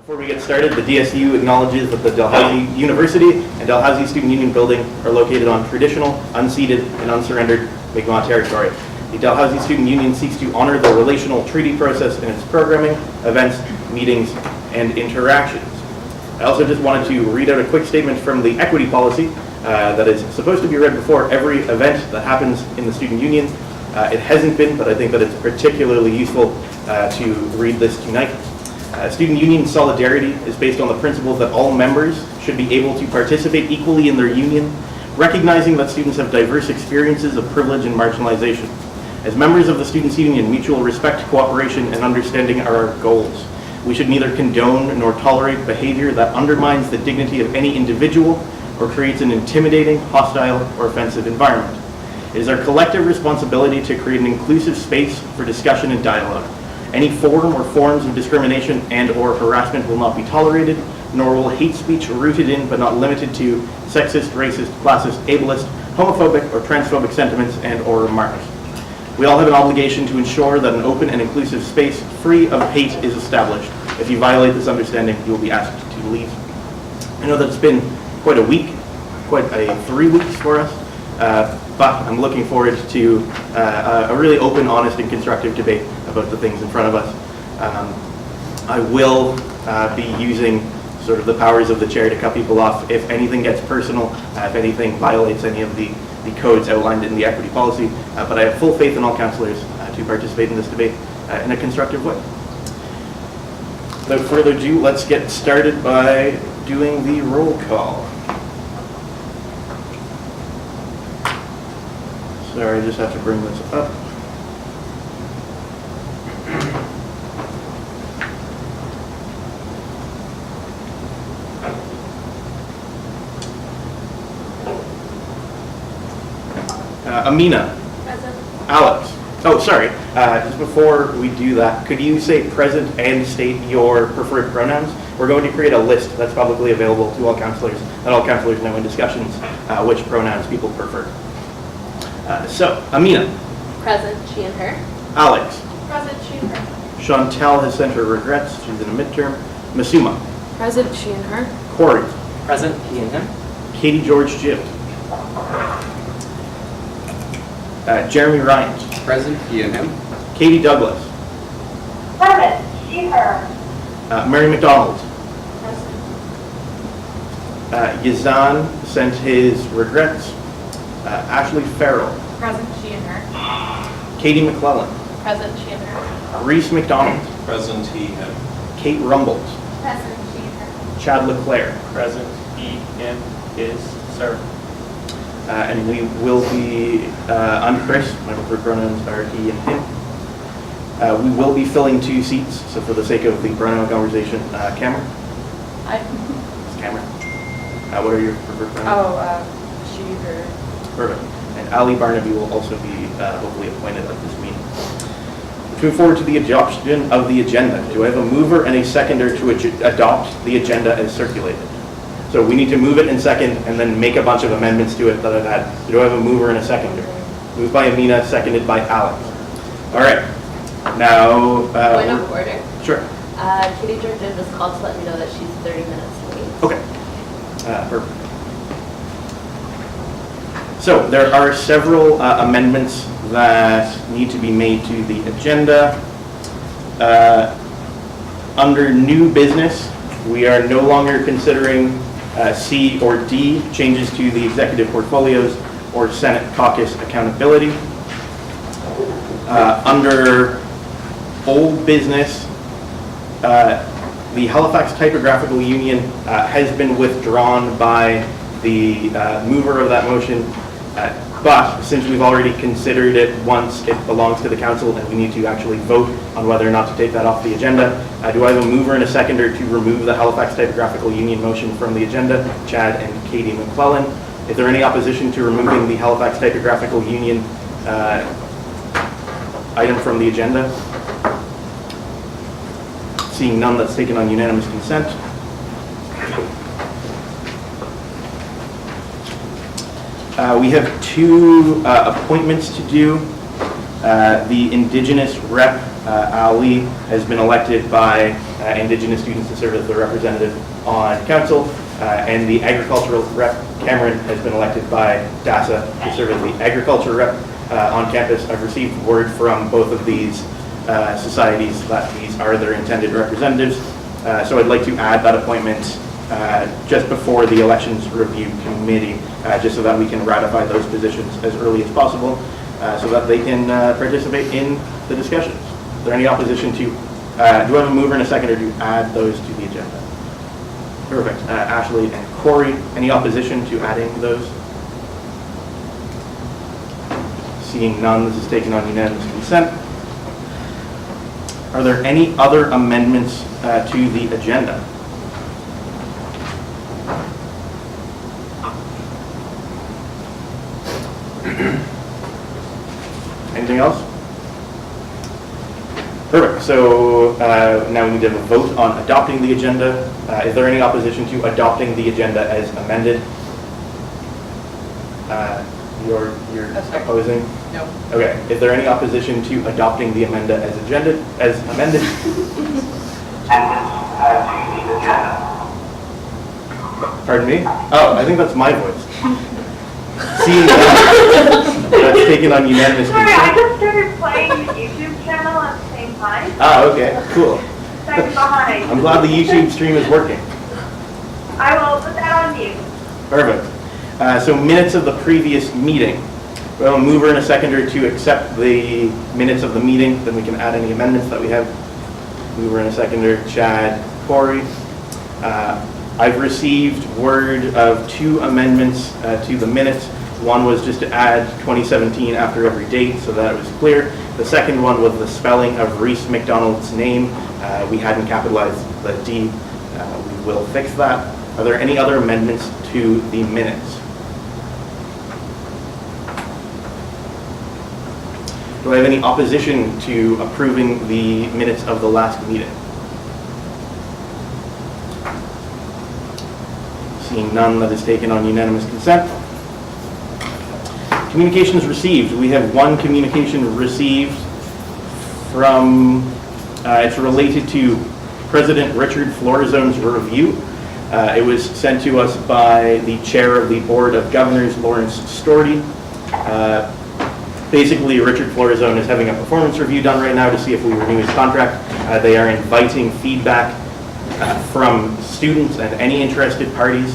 Before we get started, the DSU acknowledges that the Dalhousie University and Dalhousie Student Union building are located on traditional, unceded, and unsurrendered Mi'kmaq territory. The Dalhousie Student Union seeks to honor the relational treaty process in its programming, events, meetings, and interactions. I also just wanted to read out a quick statement from the equity policy that is supposed to be read before every event that happens in the Student Union. It hasn't been, but I think that it's particularly useful to read this tonight. Student Union solidarity is based on the principle that all members should be able to participate equally in their union, recognizing that students have diverse experiences of privilege and marginalization. As members of the Students' Union, mutual respect, cooperation, and understanding are our goals. We should neither condone nor tolerate behavior that undermines the dignity of any individual or creates an intimidating, hostile, or offensive environment. It is our collective responsibility to create an inclusive space for discussion and dialogue. Any form or forms of discrimination and or harassment will not be tolerated, nor will hate speech rooted in but not limited to sexist, racist, classist, ableist, homophobic, or transphobic sentiments and or remarks. We all have an obligation to ensure that an open and inclusive space free of hate is established. If you violate this understanding, you will be asked to leave. I know that it's been quite a week, quite 3 weeks for us, but I'm looking forward to a really open, honest, and constructive debate about the things in front of us. I will be using sort of the powers of the chair to cut people off if anything gets personal, if anything violates any of the codes outlined in the equity policy, but I have full faith in all councillors to participate in this debate in a constructive way. Without further ado, let's get started by doing the roll call. Sorry, I just have to bring this up. Amina. Present. Alex. Oh, sorry. Just before we do that, could you say present and state your preferred pronouns? We're going to create a list that's publicly available to all councillors, and all councillors know in discussions which pronouns people prefer. So, Amina. Present, she and her. Alex. Present, she and her. Chantel has sent her regrets. She's in a midterm. Masuma. Present, she and her. Corey. Present, he and him. Katie George Gibb. Jeremy Ryan. Present, he and him. Katie Douglas. Present, she, her. Mary McDonald. Present. Yazan sent his regrets. Ashley Farrell. Present, she and her. Katie McClellan. Present, she and her. Reese McDonald. Present, he, him. Kate Rumbold. Present, she and her. Chad Leclerc. Present, he, him, his, sir. And we will be, I'm Chris, my preferred pronouns are he and him. We will be filling 2 seats, so for the sake of the pronoun conversation, Cameron. I. It's Cameron. What are your preferred pronouns? She, her. Perfect. And Ali Barnaby will also be hopefully appointed at this meeting. Let's move forward to the adoption of the agenda. Do I have a mover and a seconder to adopt the agenda as circulated? So we need to move it in second and then make a bunch of amendments to it that I've had. Do I have a mover and a seconder? Moved by Amina, seconded by Alex. All right. Now. Point of order. Sure. Katie George was called to let me know that she's 30 minutes late. Okay. Perfect. So there are several amendments that need to be made to the agenda. Under new business, we are no longer considering C or D, changes to the executive portfolios or Senate caucus accountability. Under old business, the Halifax Typographical Union has been withdrawn by the mover of that motion, but since we've already considered it once, it belongs to the council and we need to actually vote on whether or not to take that off the agenda. Do I have a mover and a seconder to remove the Halifax Typographical Union motion from the agenda? Chad and Katie McClellan. Is there any opposition to removing the Halifax Typographical Union item from the agenda? Seeing none, that's taken on unanimous consent. We have 2 appointments to do. The Indigenous rep, Ali, has been elected by Indigenous students to serve as their representative on council. And the agricultural rep, Cameron, has been elected by DASA to serve as the agriculture rep on campus. I've received word from both of these societies that these are their intended representatives. So I'd like to add that appointment just before the elections review committee, just so that we can ratify those positions as early as possible, so that they can participate in the discussions. Is there any opposition to, do I have a mover and a seconder to add those to the agenda? Perfect. Ashley and Corey, any opposition to adding those? Seeing none, this is taken on unanimous consent. Are there any other amendments to the agenda? Anything else? Perfect. So now we need to have a vote on adopting the agenda. Is there any opposition to adopting the agenda as amended? You're opposing? No. Okay. Is there any opposition to adopting the agenda as amended? Pardon me? Oh, I think that's my voice. Seeing that, that's taken on unanimous Sorry, consent. I just started playing the YouTube channel at the same time. Ah, okay, cool. I'm behind. I'm glad the YouTube stream is working. I will put that on mute. Perfect. So minutes of the previous meeting. Well, a mover and a seconder to accept the minutes of the meeting, then we can add any amendments that we have. Mover and a seconder, Chad, Corey. I've received word of 2 amendments to the minutes. One was just to add 2017 after every date so that it was clear. The second one was the spelling of Reese McDonald's name. We hadn't capitalized the D. We will fix that. Are there any other amendments to the minutes? Do I have any opposition to approving the minutes of the last meeting? Seeing none, that is taken on unanimous consent. Communications received. We have one communication received from, it's related to President Richard Florazone's review. It was sent to us by the chair of the Board of Governors, Lawrence Storty. Basically, Richard Florazone is having a performance review done right now to see if we renew his contract. They are inviting feedback from students and any interested parties.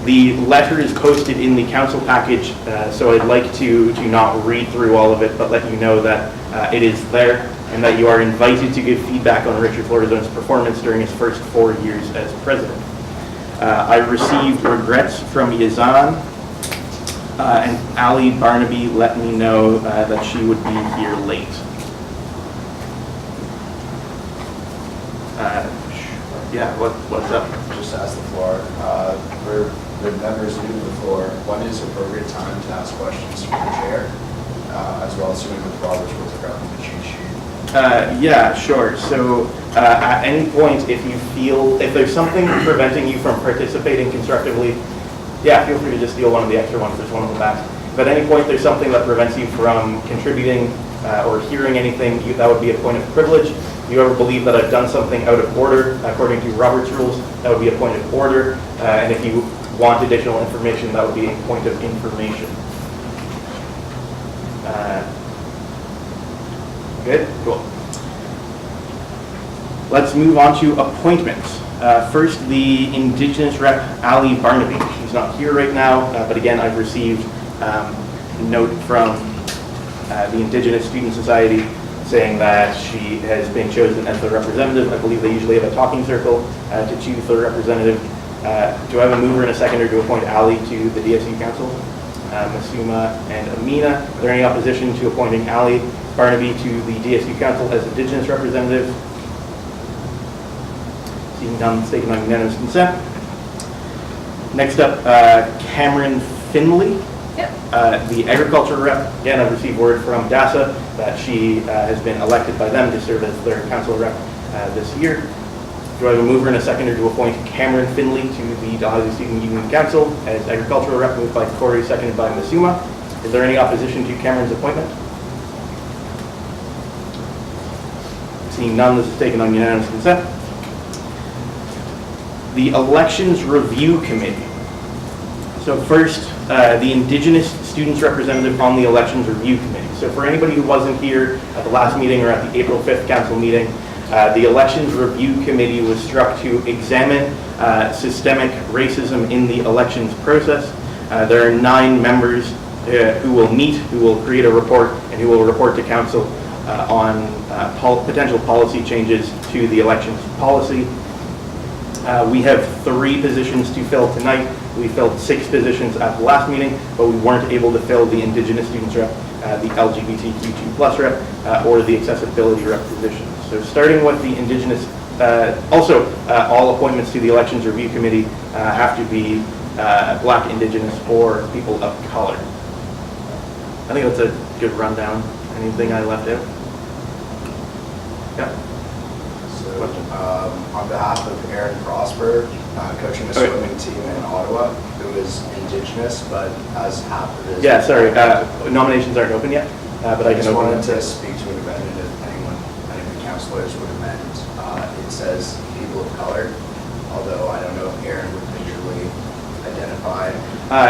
The letter is posted in the council package, so I'd like to not read through all of it, but let you know that it is there and that you are invited to give feedback on Richard Florazone's performance during his first 4 years as president. I received regrets from Yazan, and Ali Barnaby let me know that she would be here late. Yeah, what's up? Just ask the floor. For the members new to the floor, when is appropriate time to ask questions from the chair, as well as doing with Robert's rules of government, the cheat sheet? Yeah, sure. So at any point, if you feel, if there's something preventing you from participating constructively, yeah, feel free to just steal one of the extra ones. There's one on the back. If at any point there's something that prevents you from contributing or hearing anything, that would be a point of privilege. If you ever believe that I've done something out of order, according to Robert's rules, that would be a point of order. And if you want additional information, that would be a point of information. Good? Cool. Let's move on to appointments. First, the Indigenous rep, Ali Barnaby. She's not here right now, but again, I've received a note from the Indigenous Student Society saying that she has been chosen as the representative. I believe they usually have a talking circle to choose the representative. Do I have a mover and a seconder to appoint Ali to the DSU Council? Masuma and Amina. Are there any opposition to appointing Ali Barnaby to the DSU Council as Indigenous representative? Seeing none, it's taken on unanimous consent. Next up, Cameron Finley. Yep. The agriculture rep. Again, I've received word from DASA that she has been elected by them to serve as their council rep this year. Do I have a mover and a seconder to appoint Cameron Finley to the Dalhousie Student Union Council as agricultural rep, moved by Corey, seconded by Masuma? Is there any opposition to Cameron's appointment? Seeing none, this is taken on unanimous consent. the Elections Review Committee. So first, the Indigenous Students Representative on the Elections Review Committee. So for anybody who wasn't here at the last meeting or at the April 5th council meeting, the Elections Review Committee was struck to examine systemic racism in the elections process. There are 9 members who will meet, who will create a report, and who will report to council on potential policy changes to the elections policy. We have 3 positions to fill tonight. We filled 6 positions at the last meeting, but we weren't able to fill the Indigenous Students Rep, the LGBTQ2+ rep, or the Accessibility Rep positions. So starting with the Indigenous, all appointments to the Elections Review Committee have to be Black, Indigenous, or people of color. I think that's a good rundown. Anything I left out? Yeah. So, on behalf of Aaron Prosper, coaching the Okay. swimming team in Ottawa, who is Indigenous but has half of his... Yeah, sorry. Nominations aren't open yet, but I I can just open wanted them. to speak to an amendment if any of the councilors would amend. It says people of color, although I don't know if Aaron would visually identify.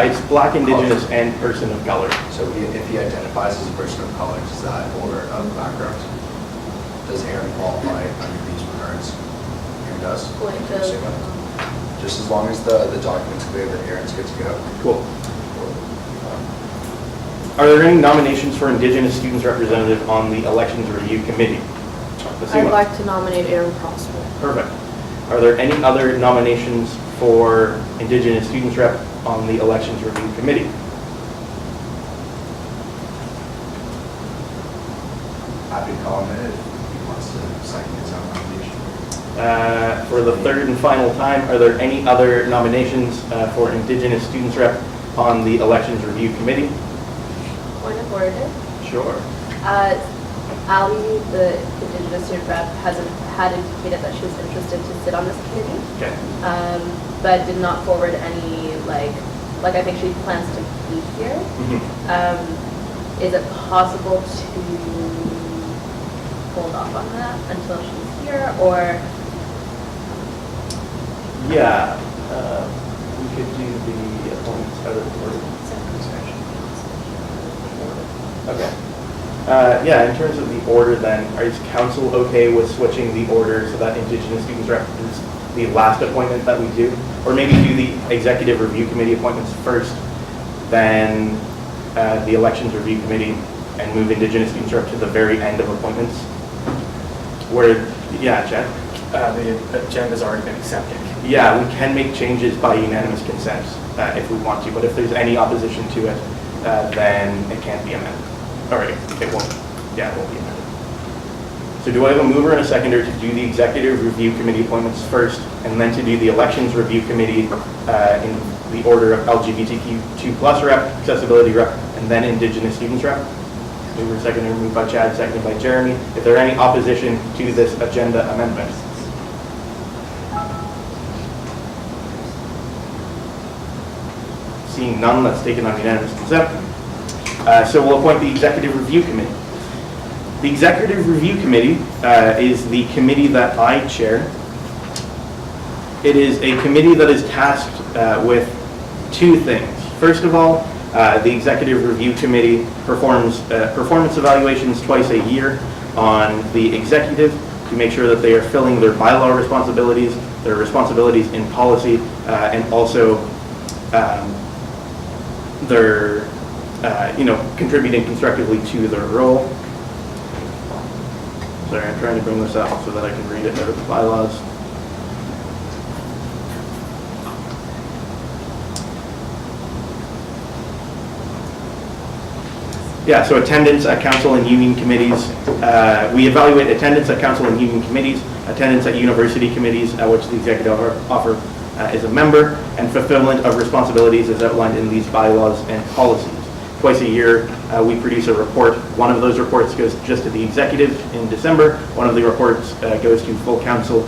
It's Black, Indigenous, and person of color. So if he identifies as a person of color, does that order of background? Does Aaron qualify under these regards? Aaron does? Like Okay, so just as long as the document's clear that Aaron's good to go. Cool. Are there any nominations for Indigenous Students Representative on the Elections Review Committee? I'd like to nominate Aaron Prosper. Perfect. Are there any other nominations for Indigenous Students Rep on the Elections Review Committee? Happy to call him in if he wants to second his own nomination. For the third and final time, are there any other nominations for Indigenous Students Rep on the Elections Review Committee? Point of order. Sure. Ali, the Indigenous student rep, had indicated that she was interested to sit on this committee, Okay. but did not forward any, like I think she plans to be here. Is it possible to hold off on that until she's here, or? Yeah, we could do the appointments out of order. Okay. Yeah, in terms of the order then, is council okay with switching the order so that Indigenous Students Rep is the last appointment that we do? Or maybe do the Executive Review Committee appointments first, then the Elections Review Committee, and move Indigenous Students Rep to the very end of appointments? Where, yeah, Chad? The agenda's already been accepted. Yeah, we can make changes by unanimous consent if we want to, but if there's any opposition to it, then it can't be amended. All right, it won't, yeah, it won't be amended. So do I have a mover and a seconder to do the Executive Review Committee appointments first, and then to do the Elections Review Committee in the order of LGBTQ2+ rep, Accessibility rep, and then Indigenous Students rep? Mover, seconder, moved by Chad, seconded by Jeremy. Is there any opposition to this agenda amendment? Seeing none, that's taken on unanimous consent. So we'll appoint the Executive Review Committee. The Executive Review Committee is the committee that I chair. It is a committee that is tasked with 2 things. First of all, the Executive Review Committee performs performance evaluations twice a year on the executive to make sure that they are filling their bylaw responsibilities, their responsibilities in policy, and also they're contributing constructively to their role. Sorry, I'm trying to bring this up so that I can read it out of the bylaws. Yeah, so attendance at council and union committees. We evaluate attendance at council and union committees, attendance at university committees, which the executive offer is a member, and fulfillment of responsibilities as outlined in these bylaws and policies. Twice a year, we produce a report. One of those reports goes just to the executive in December. One of the reports goes to full council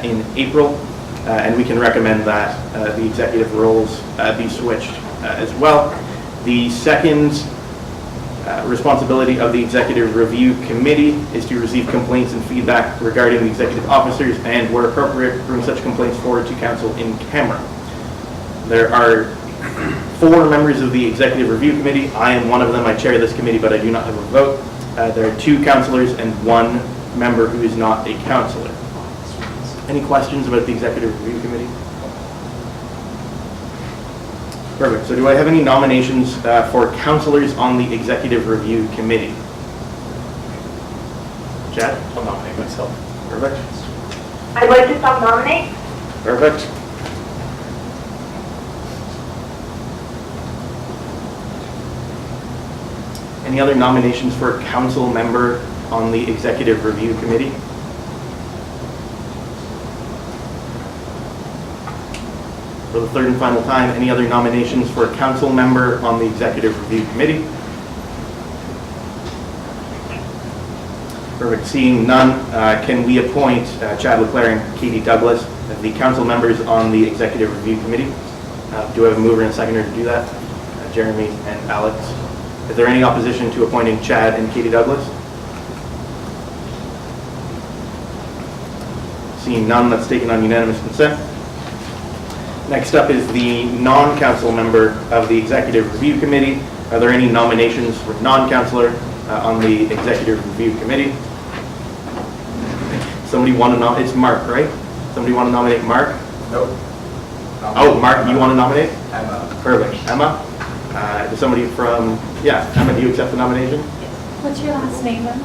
in April, and we can recommend that the executive roles be switched as well. The second Responsibility of the Executive Review Committee is to receive complaints and feedback regarding the executive officers and, where appropriate, bring such complaints forward to council in camera. There are 4 members of the Executive Review Committee. I am one of them. I chair this committee, but I do not have a vote. There are 2 councillors and 1 member who is not a councillor. Any questions about the Executive Review Committee? Perfect. So do I have any nominations for councillors on the Executive Review Committee? Chad? I'll nominate myself. Perfect. I'd like to self-nominate. Perfect. Any other nominations for council member on the Executive Review Committee? For the 3rd and final time, any other nominations for council member on the Executive Review Committee? Perfect. Seeing none, can we appoint Chad Leclerc and Katie Douglas as the council members on the Executive Review Committee? Do I have a mover and a seconder to do that? Jeremy and Alex. Is there any opposition to appointing Chad and Katie Douglas? Seeing none, that's taken on unanimous consent. Next up is the non-council member of the Executive Review Committee. Are there any nominations for non-councillor on the Executive Review Committee? Somebody want to nominate? It's Mark, right? Somebody want to nominate Mark? Nope. Oh, Mark, you want to nominate? Emma. Perfect. Emma? Does somebody from, yeah, Emma, do you accept the nomination? What's your last name then?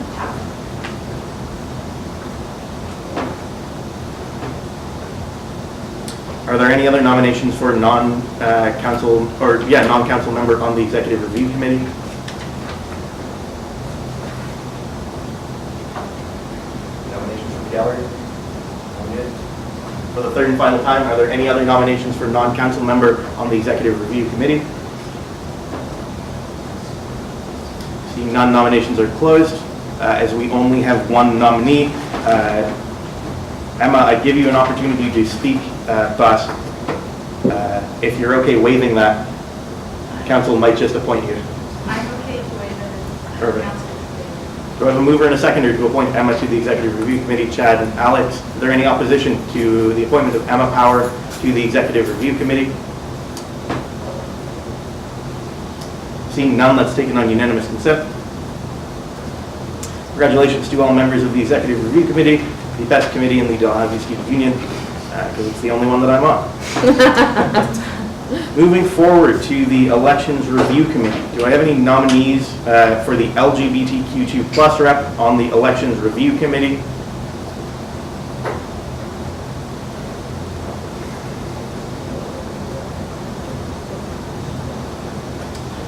Are there any other nominations for non-council member on the Executive Review Committee? Nominations from the gallery? For the 3rd and final time, are there any other nominations for non-council member on the Executive Review Committee? Seeing none, nominations are closed. As we only have 1 nominee, Emma, I give you an opportunity to speak, but if you're okay waiving that, council might just appoint you. I'm okay to waive it. Perfect. Do I have a mover and a seconder to appoint Emma to the Executive Review Committee? Chad and Alex. Is there any opposition to the appointment of Emma Power to the Executive Review Committee? Seeing none, that's taken on unanimous consent. Congratulations to all members of the Executive Review Committee, the best committee in the Dalhousie Student Union, because it's the only one that I'm on. Moving forward to the Elections Review Committee, do I have any nominees for the LGBTQ2+ rep on the Elections Review Committee?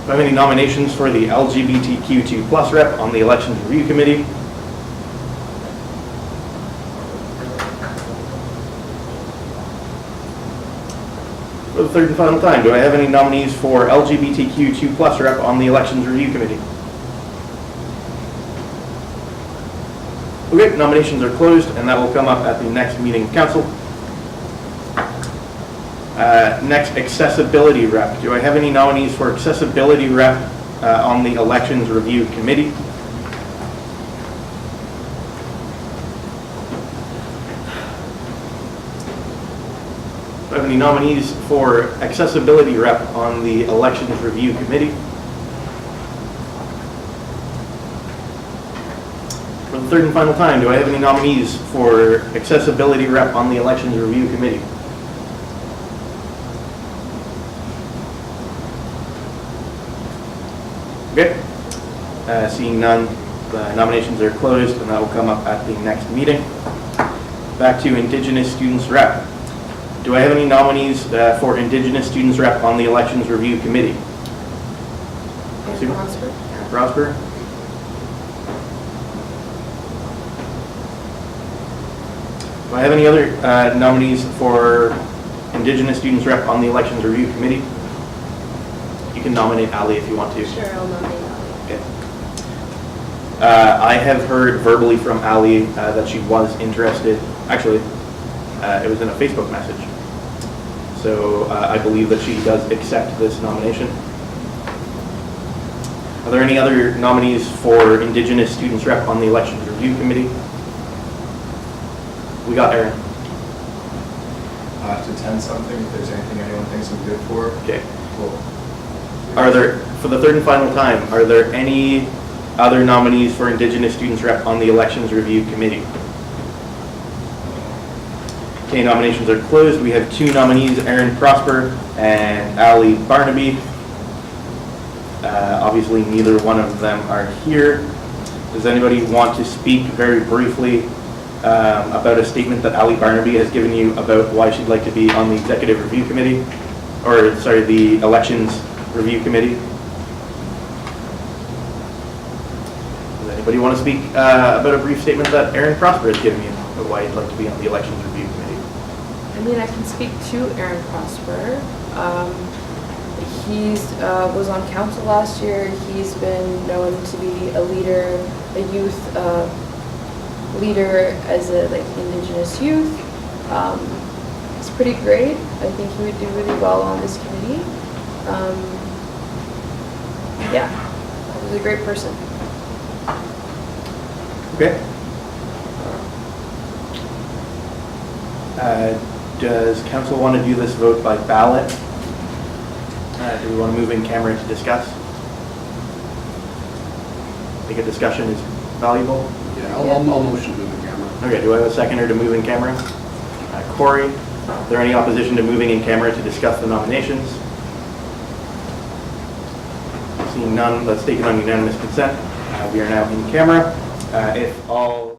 Do I have any nominations for the LGBTQ2+ rep on the Elections Review Committee? For the 3rd and final time, do I have any nominees for LGBTQ2+ rep on the Elections Review Committee? Okay, nominations are closed, and that will come up at the next meeting of council. Next, accessibility rep. Do I have any nominees for accessibility rep on the Elections Review Committee? Do I have any nominees for accessibility rep on the Elections Review Committee? For the 3rd and final time, do I have any nominees for accessibility rep on the Elections Review Committee? Okay. Seeing none, the nominations are closed, and that will come up at the next meeting. Back to Indigenous Students Rep. Do I have any nominees for Indigenous Students Rep on the Elections Review Committee? Prosper. Prosper. Do I have any other nominees for Indigenous Students Rep on the Elections Review Committee? You can nominate Ali if you want to. Sure, I'll nominate Ali. Okay. I have heard verbally from Ali that she was interested. Actually, it was in a Facebook message. So I believe that she does accept this nomination. Are there any other nominees for Indigenous Students Rep on the Elections Review Committee? We got Aaron. I'll have to attend something if there's anything anyone thinks I'm good for. Okay. Cool. Are there, for the third and final time, are there any other nominees for Indigenous Students Rep on the Elections Review Committee? Okay, nominations are closed. We have two nominees, Aaron Prosper and Ali Barnaby. Obviously, neither one of them are here. Does anybody want to speak very briefly about a statement that Ali Barnaby has given you about why she'd like to be on the Executive Review Committee, or sorry, the Elections Review Committee? Does anybody want to speak about a brief statement that Aaron Prosper has given you about why he'd like to be on the Elections Review Committee? I mean, I can speak to Aaron Prosper. He's was on council last year. He's been known to be a leader, a youth leader as a Indigenous youth. He's pretty great. I think he would do really well on this committee. Yeah, he's a great person. Okay. Does council want to do this vote by ballot? Do we want to move in camera to discuss? I think a discussion is valuable. Yeah, I'll motion to move the camera. Okay, do I have a seconder to move in camera? Corey, is there any opposition to moving in camera to discuss the nominations? Seeing none, let's take it on unanimous consent. We are now in camera. If all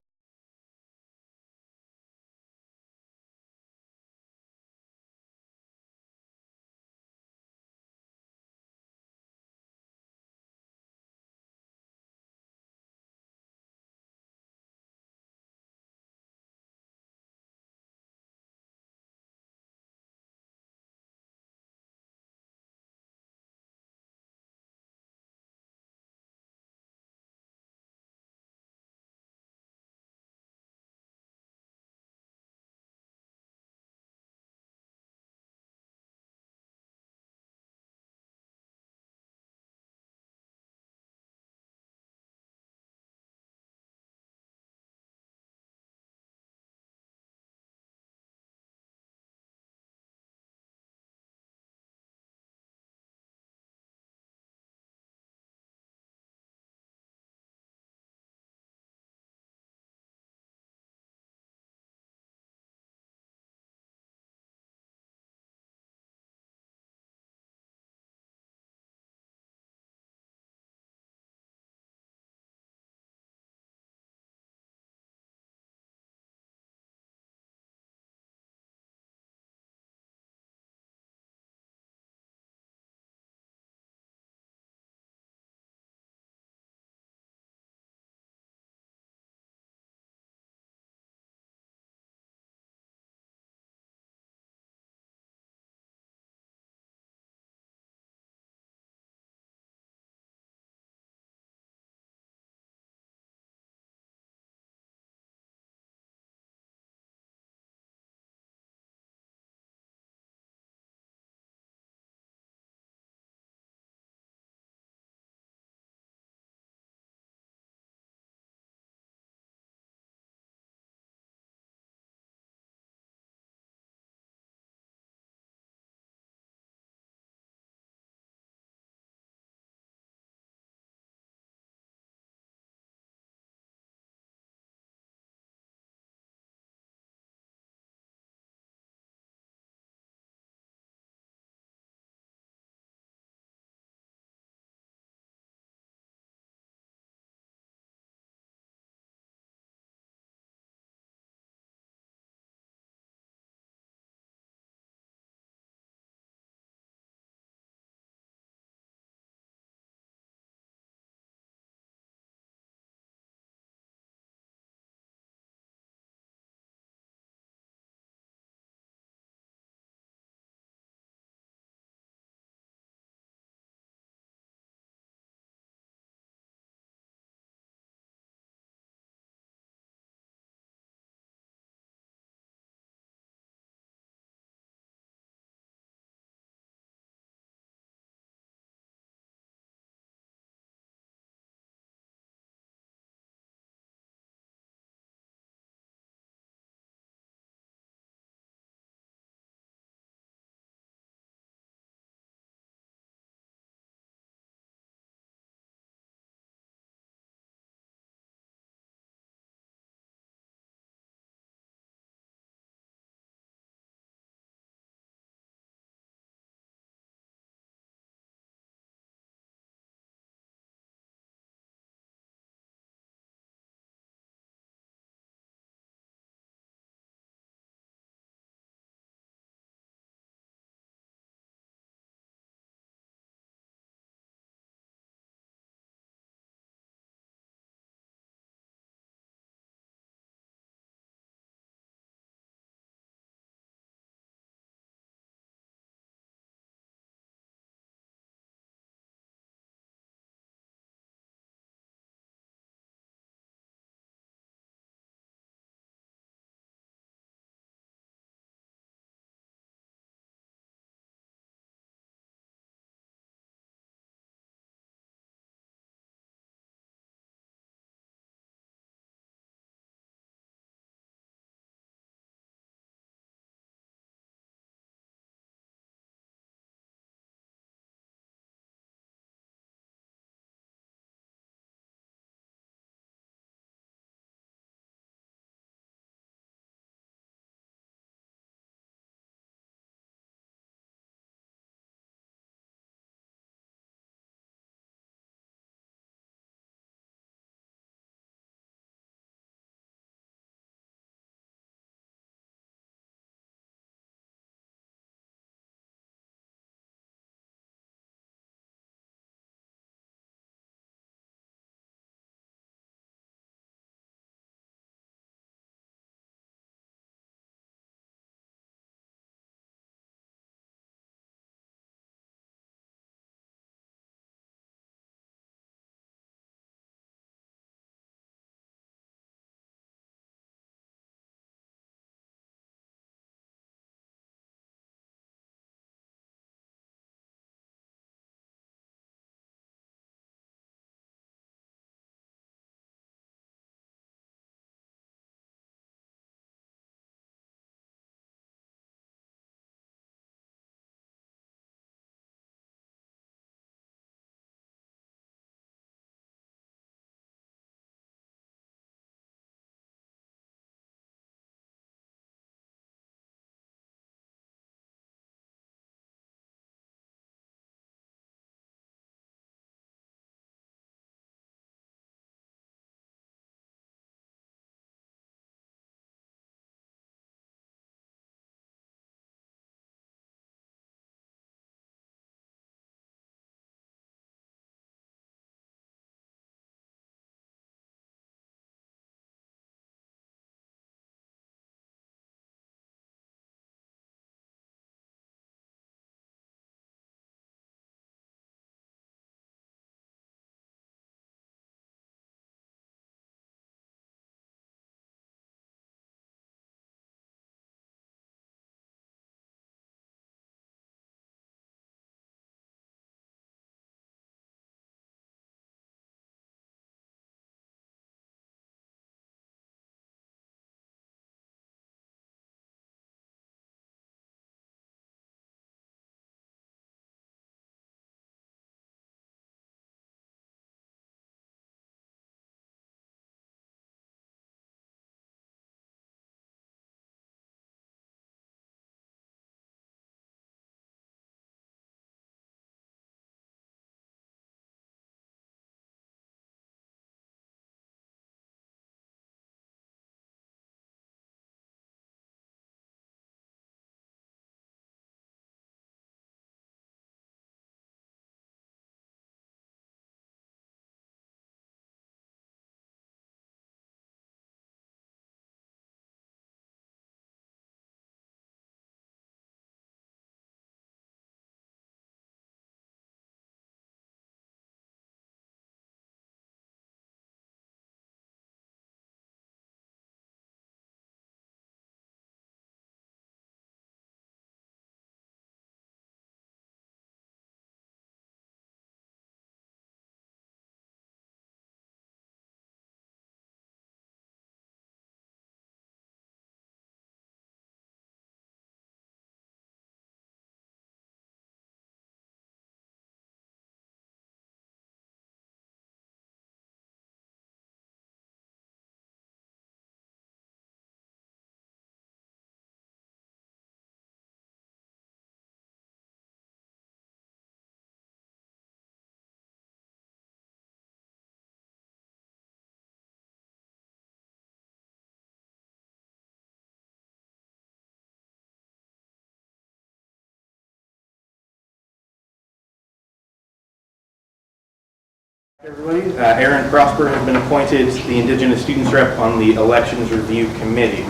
Everybody, Aaron Prosper has been appointed the Indigenous Students Rep on the Elections Review Committee.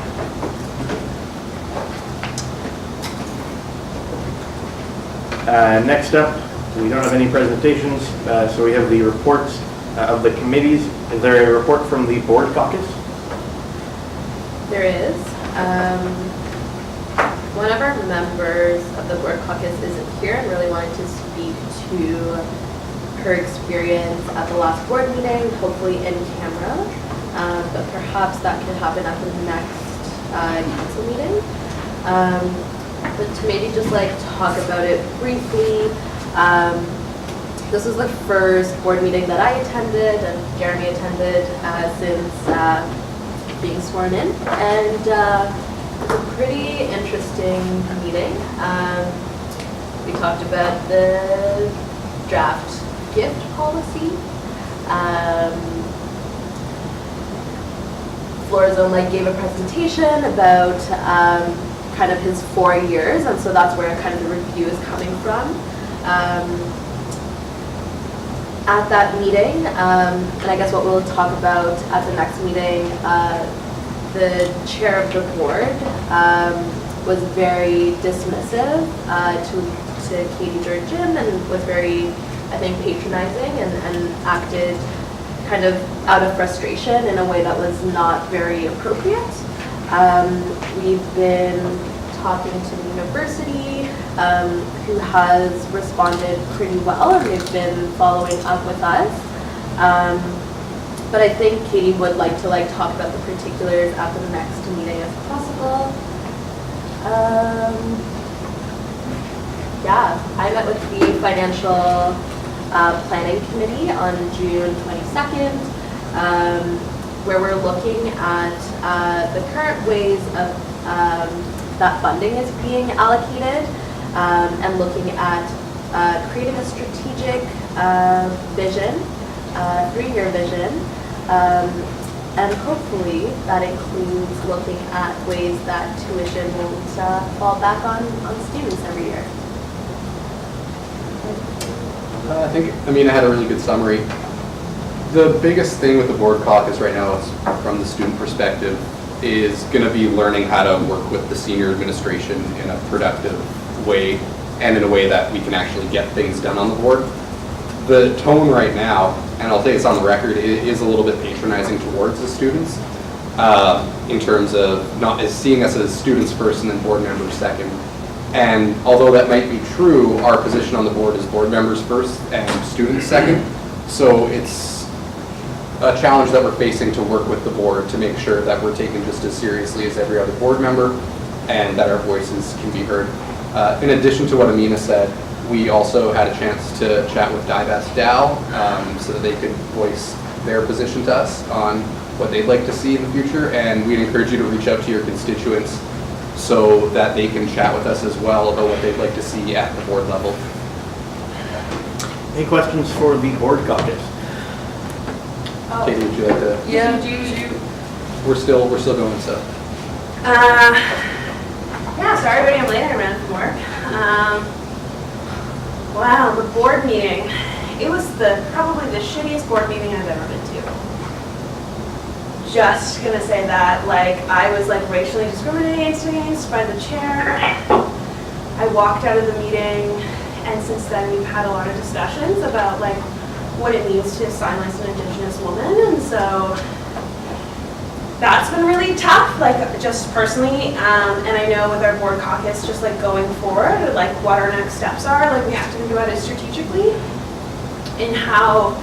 Next up, we don't have any presentations, so we have the reports of the committees. Is there a report from the board caucus? There is. One of our members of the board caucus isn't here and really wanted to speak to her experience at the last board meeting, hopefully in camera, but perhaps that can happen at the next council meeting. But to maybe just like talk about it briefly, this was the first board meeting that I attended and Jeremy attended since being sworn in, and it's a pretty interesting meeting. We talked about the draft gift policy. Florazone gave a presentation about kind of his 4 years, and so that's where kind of the review is coming from. At that meeting, and I guess what we'll talk about at the next meeting, the chair of the board was very dismissive to Katie Georgian and was very, I think, patronizing and acted kind of out of frustration in a way that was not very appropriate. We've been talking to the university, who has responded pretty well, and they've been following up with us. But I think Katie would like to talk about the particulars at the next meeting if possible. Yeah, I met with the financial planning committee on June 22nd, where we're looking at the current ways of that funding is being allocated, and looking at creating a strategic vision, 3-year vision, and hopefully that includes looking at ways that tuition won't fall back on students every year. I had a really good summary. The biggest thing with the board caucus right now is, from the student perspective, is going to be learning how to work with the senior administration in a productive way and in a way that we can actually get things done on the board. The tone right now, and I'll say this on the record, is a little bit patronizing towards the students, in terms of not as seeing us as students first and then board members second. And although that might be true, our position on the board is board members first and students second. So it's a challenge that we're facing to work with the board to make sure that we're taken just as seriously as every other board member and that our voices can be heard. In addition to what Amina said, we also had a chance to chat with Divest Dow, so that they could voice their position to us on what they'd like to see in the future, and we'd encourage you to reach out to your constituents so that they can chat with us as well about what they'd like to see at the board level. Any questions for the board caucus? Katie, would you like to? Yeah. We're still going, so. Yeah, sorry everybody, I'm late, I ran from work. Wow, the board meeting. It was probably the shittiest board meeting I've ever been to. Just gonna say that, I was racially discriminated against by the chair. I walked out of the meeting, and since then we've had a lot of discussions about what it means to silence an Indigenous woman, and so that's been really tough, just personally, and I know with our board caucus, just going forward, what our next steps are, we have to think about it strategically in how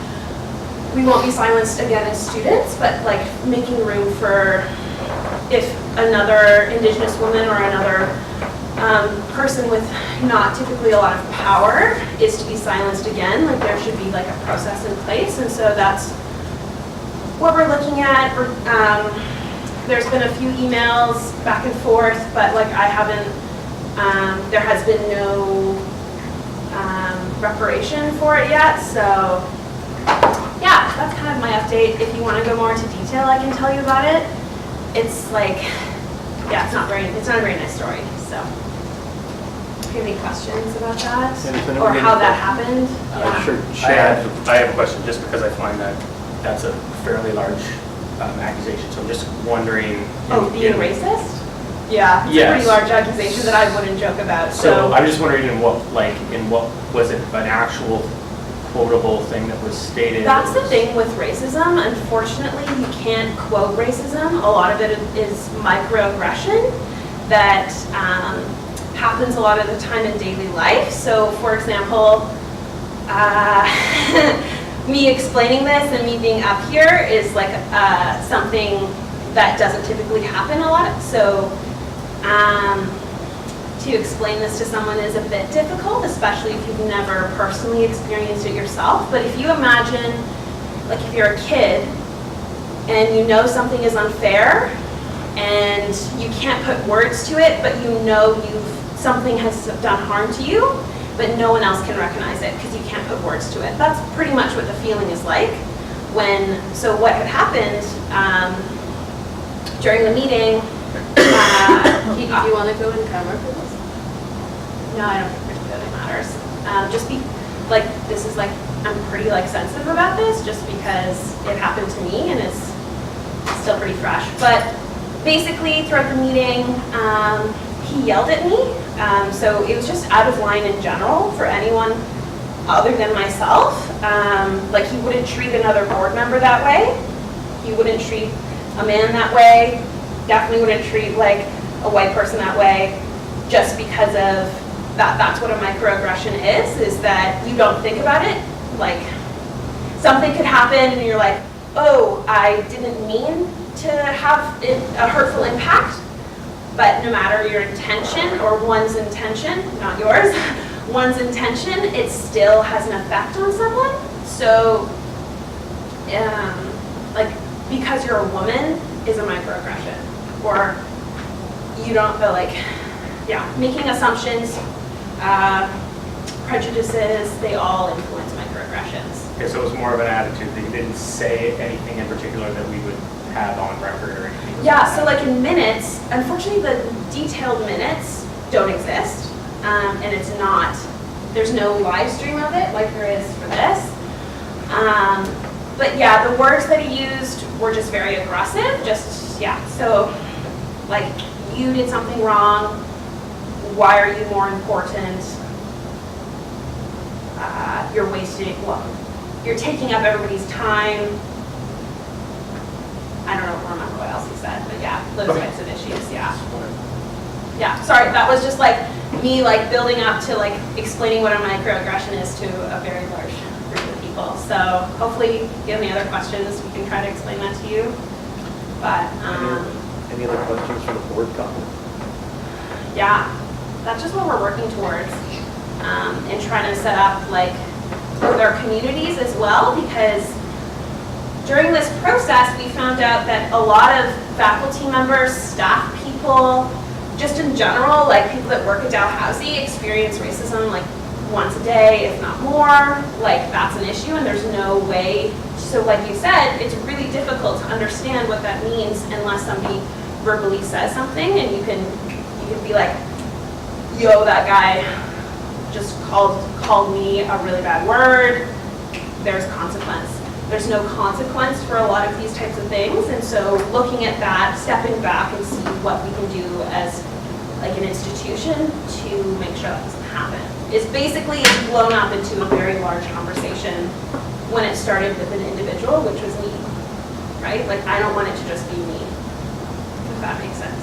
we won't be silenced again as students, but making room for if another Indigenous woman or another person with not typically a lot of power is to be silenced again, there should be a process in place, and so that's what we're looking at. There's been a few emails back and forth, but I haven't, there has been no reparation for it yet, so yeah, that's kind of my update. If you want to go more into detail, I can tell you about it. It's yeah, it's not a very nice story, so. if you have any questions about that, Yeah, does anyone or have how any that happened. Yeah. Sure, I have a question, just because I find that that's a fairly large accusation, so I'm just wondering. Oh, being racist? Yeah, it's a Yes. pretty large accusation that I wouldn't joke about, So I'm just wondering in what, was it an actual quotable thing that was stated? That's the thing with racism. Unfortunately, you can't quote racism. A lot of it is microaggression that happens a lot of the time in daily life. So, for example, me explaining this and me being up here is like something that doesn't typically happen a lot. So, to explain this to someone is a bit difficult, especially if you've never personally experienced it yourself. But if you imagine, like if you're a kid and you know something is unfair and you can't put words to it, but you know something has done harm to you, but no one else can recognize it because you can't put words to it. That's pretty much what the feeling is like. So what had happened during the meeting, Do you want to go in camera for this? no, I don't think it really matters. This is like, I'm pretty like sensitive about this just because it happened to me and it's still pretty fresh. But basically throughout the meeting, he yelled at me. So it was just out of line in general for anyone other than myself. Like he wouldn't treat another board member that way. He wouldn't treat a man that way. Definitely wouldn't treat like a white person that way just because of that. That's what a microaggression is that you don't think about it. Like something could happen and you're like, oh, I didn't mean to have a hurtful impact. But no matter your intention or one's intention, not yours, one's intention, it still has an effect on someone. So like because you're a woman is a microaggression. Or you don't feel like, making assumptions, prejudices, they all influence microaggressions. Okay, so it was more of an attitude that you didn't say anything in particular that we would have on record or anything? Yeah, so like in minutes, unfortunately the detailed minutes don't exist. And it's not, there's no live stream of it like there is for this. But yeah, the words that he used were just very aggressive, so like, you did something wrong, why are you more important? You're taking up everybody's time. I don't remember what else he said, but yeah, those types of issues, Yeah, sorry, that was just like me like building up to like explaining what a microaggression is to a very large group of people. So hopefully if you have any other questions, we can try to explain that to you. But Any other questions for the board, Colin? yeah, that's just what we're working towards and trying to set up like with our communities as well, because during this process we found out that a lot of faculty members, staff people, just in general, like people that work at Dalhousie experience racism like once a day, if not more. Like that's an issue and there's no way. So like you said, it's really difficult to understand what that means unless somebody verbally says something and you can be like, yo, that guy just called me a really bad word. There's consequence. There's no consequence for a lot of these types of things. And so looking at that, stepping back and see what we can do as like an institution to make sure that doesn't happen. It's blown up into a very large conversation when it started with an individual, which was me, right? Like I don't want it to just be me, if that makes sense.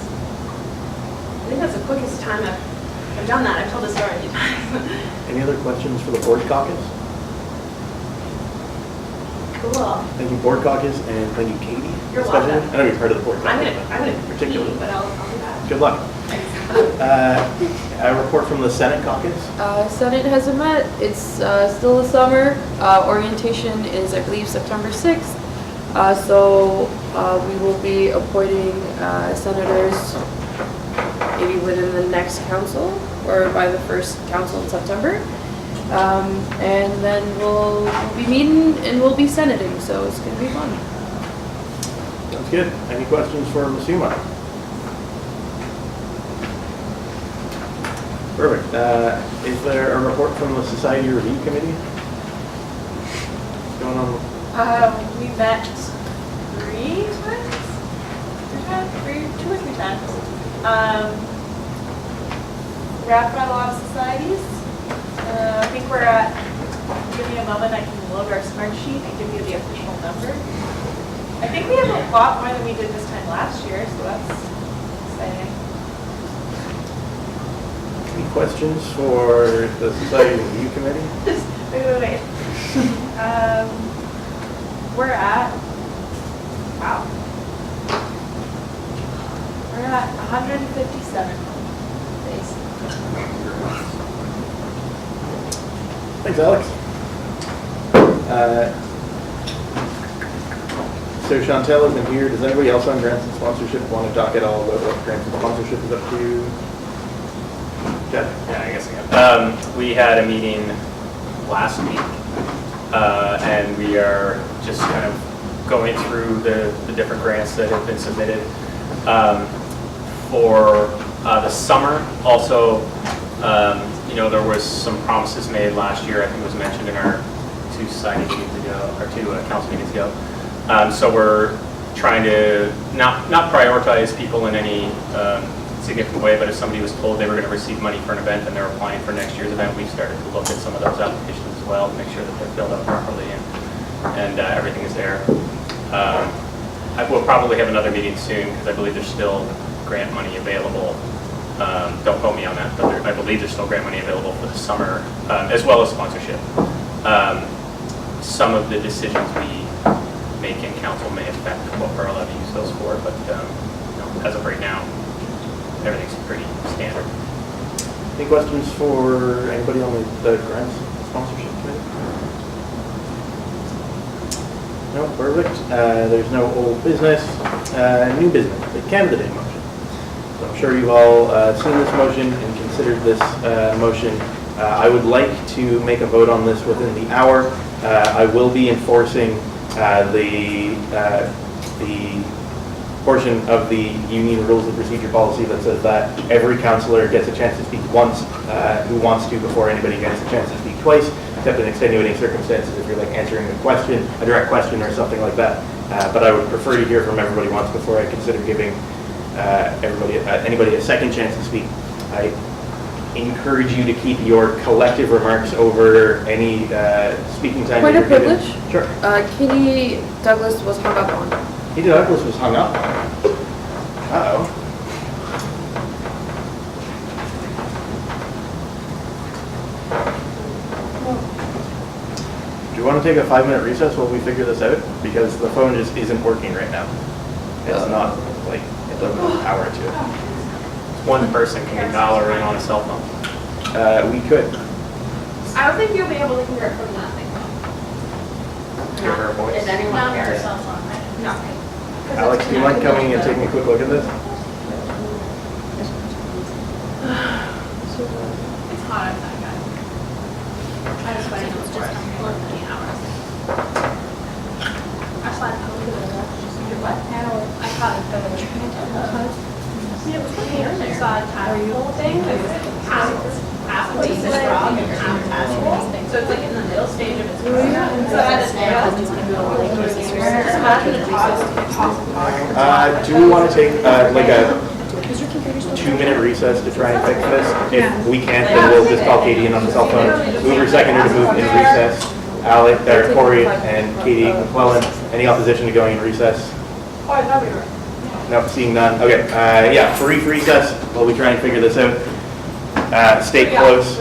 I think that's the quickest time I've done that. I've told this story a few times. Any other questions for the board caucus? Cool. Thank you, board caucus, and thank you, Katie. You're especially. welcome. I know you're part of the board I'm caucus. gonna particularly. pee, but I'll do that. Good luck. A report from the Senate caucus. Senate hasn't met. It's still the summer. Orientation is, I believe, September 6th. So we will be appointing senators maybe within the next council or by the first council in September. And then we'll be meeting and we'll be senating, so it's going to be fun. Sounds good. Any questions for Ms. Umar? Perfect. Is there a report from the Society Review Committee? What's going on? We met 3 times? 2 or 3 times. Ratified a lot of societies. I think we're at, give me a moment, I can load our smart sheet and give you the official number. I think we have a lot more than we did this time last year, so that's exciting. Any questions for the Society Review Committee? Wait. We're at, wow. We're at 157 days. Thanks, Alex. So Chantel isn't here. Does anybody else on grants and sponsorship want to talk at all about what grants and sponsorship is up to? Jeff? Yeah, I guess I can. We had a meeting last week, and we are just kind of going through the different grants that have been submitted. For the summer, also, there was some promises made last year. I think it was mentioned in our 2 society meetings ago, or 2 council meetings ago. So we're trying to not prioritize people in any significant way, but if somebody was told they were going to receive money for an event and they're applying for next year's event, we've started to look at some of those applications as well to make sure that they're filled out properly and everything is there. I will probably have another meeting soon because I believe there's still grant money available. Don't quote me on that, but I believe there's still grant money available for the summer, as well as sponsorship. Some of the decisions we make in council may affect what we're allowed to use those for, but as of right now, everything's pretty standard. Any questions for anybody on the grants sponsorship committee? No, perfect. There's no old business. New business, the Canada Day motion. So I'm sure you've all seen this motion and considered this motion. I would like to make a vote on this within the hour. I will be enforcing the portion of the union rules of procedure policy that says that every councillor gets a chance to speak once who wants to before anybody gets a chance to speak twice, except in extenuating circumstances if you're like answering a question, a direct question or something like that. But I would prefer to hear from everybody once before I consider giving anybody a second chance to speak. I encourage you to keep your collective remarks over any speaking time. Point that of you're given. privilege? Sure. Katie Douglas was hung up on. Katie Douglas was hung up. Uh-oh. Do you want to take a 5-minute recess while we figure this out? Because the phone just isn't working right now. It's not like it doesn't have power to it. One person can dial her in on a cell phone. We could. I don't think you'll be able to hear it from that thing. Hear her voice. Is anyone here? No. Alex, do you mind coming and taking a quick look at this? It's hot outside, guys. I just went into the many hours. Actually, I probably could have what? I probably could have it was the hair there. Saw a tadpole thing. Halfway strong and half. So it's like in the middle stage of its growth. So that's Do we want to take like a 2-minute recess to try and fix this? If we can't, then we'll just call Katie in on the cell phone. Move or seconder to move in recess. Alec, Corey, and Katie McClellan. Any opposition to going in recess? Oh, I thought we were. No, seeing none. Okay, yeah, brief recess while we try and figure this out. Stay close.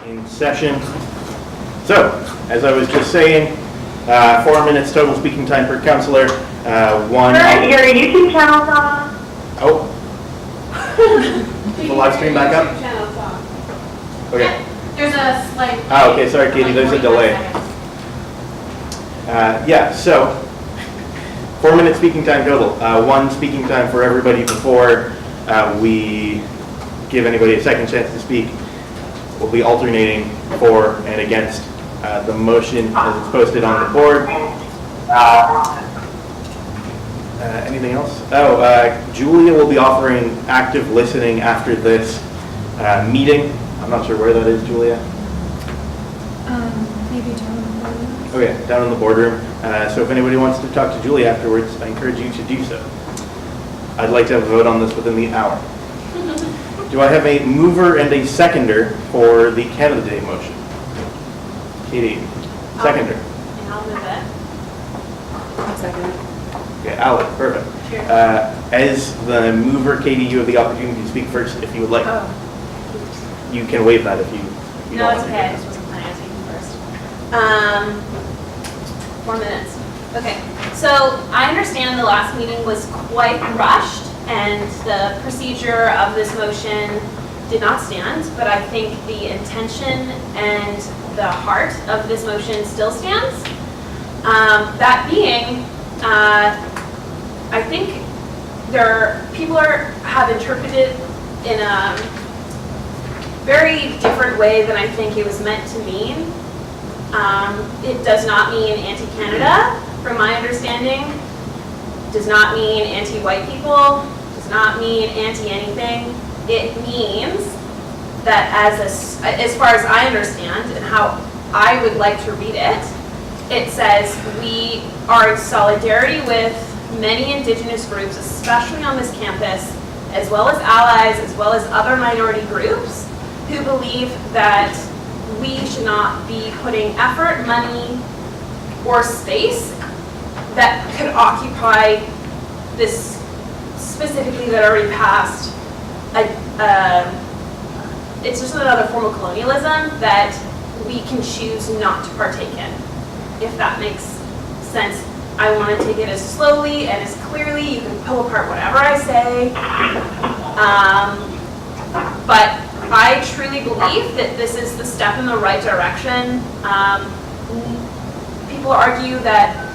in session. So, as I was just saying, 4 minutes total speaking time per councillor. One. Your YouTube channel's on. Oh. The live stream back up? Channel's on. Okay. There's a slight. Oh, okay, sorry, Katie, there's a delay. Yeah, so 4 minute speaking time total. One speaking time for everybody before we give anybody a second chance to speak. We'll be alternating for and against the motion as it's posted on the board. Anything else? Oh, Julia will be offering active listening after this meeting. I'm not sure where that is, Julia. Maybe down in the boardroom. Okay, down in the boardroom. So if anybody wants to talk to Julie afterwards, I encourage you to do so. I'd like to have a vote on this within the hour. Do I have a mover and a seconder for the Canada Day motion? Katie, seconder. And I'll move it. I'll second it. Okay, Alec, perfect. Sure. As the mover, Katie, you have the opportunity to speak first if you would like. Oh. You can waive that if you No, don't it's want okay, I to. just wasn't planning on speaking first. 4 minutes. Okay, so I understand the last meeting was quite rushed and the procedure of this motion did not stand, but I think the intention and the heart of this motion still stands. That being, I think people have interpreted in a very different way than I think it was meant to mean. It does not mean anti-Canada, from my understanding. Does not mean anti-white people. Does not mean anti-anything. It means that as far as I understand and how I would like to read it, it says we are in solidarity with many Indigenous groups, especially on this campus, as well as allies, as well as other minority groups, who believe that we should not be putting effort, money, or space that could occupy this, specifically that already passed. It's just another form of colonialism that we can choose not to partake in, if that makes sense. I want to take it as slowly and as clearly. You can pull apart whatever I say. But I truly believe that this is the step in the right direction. People argue that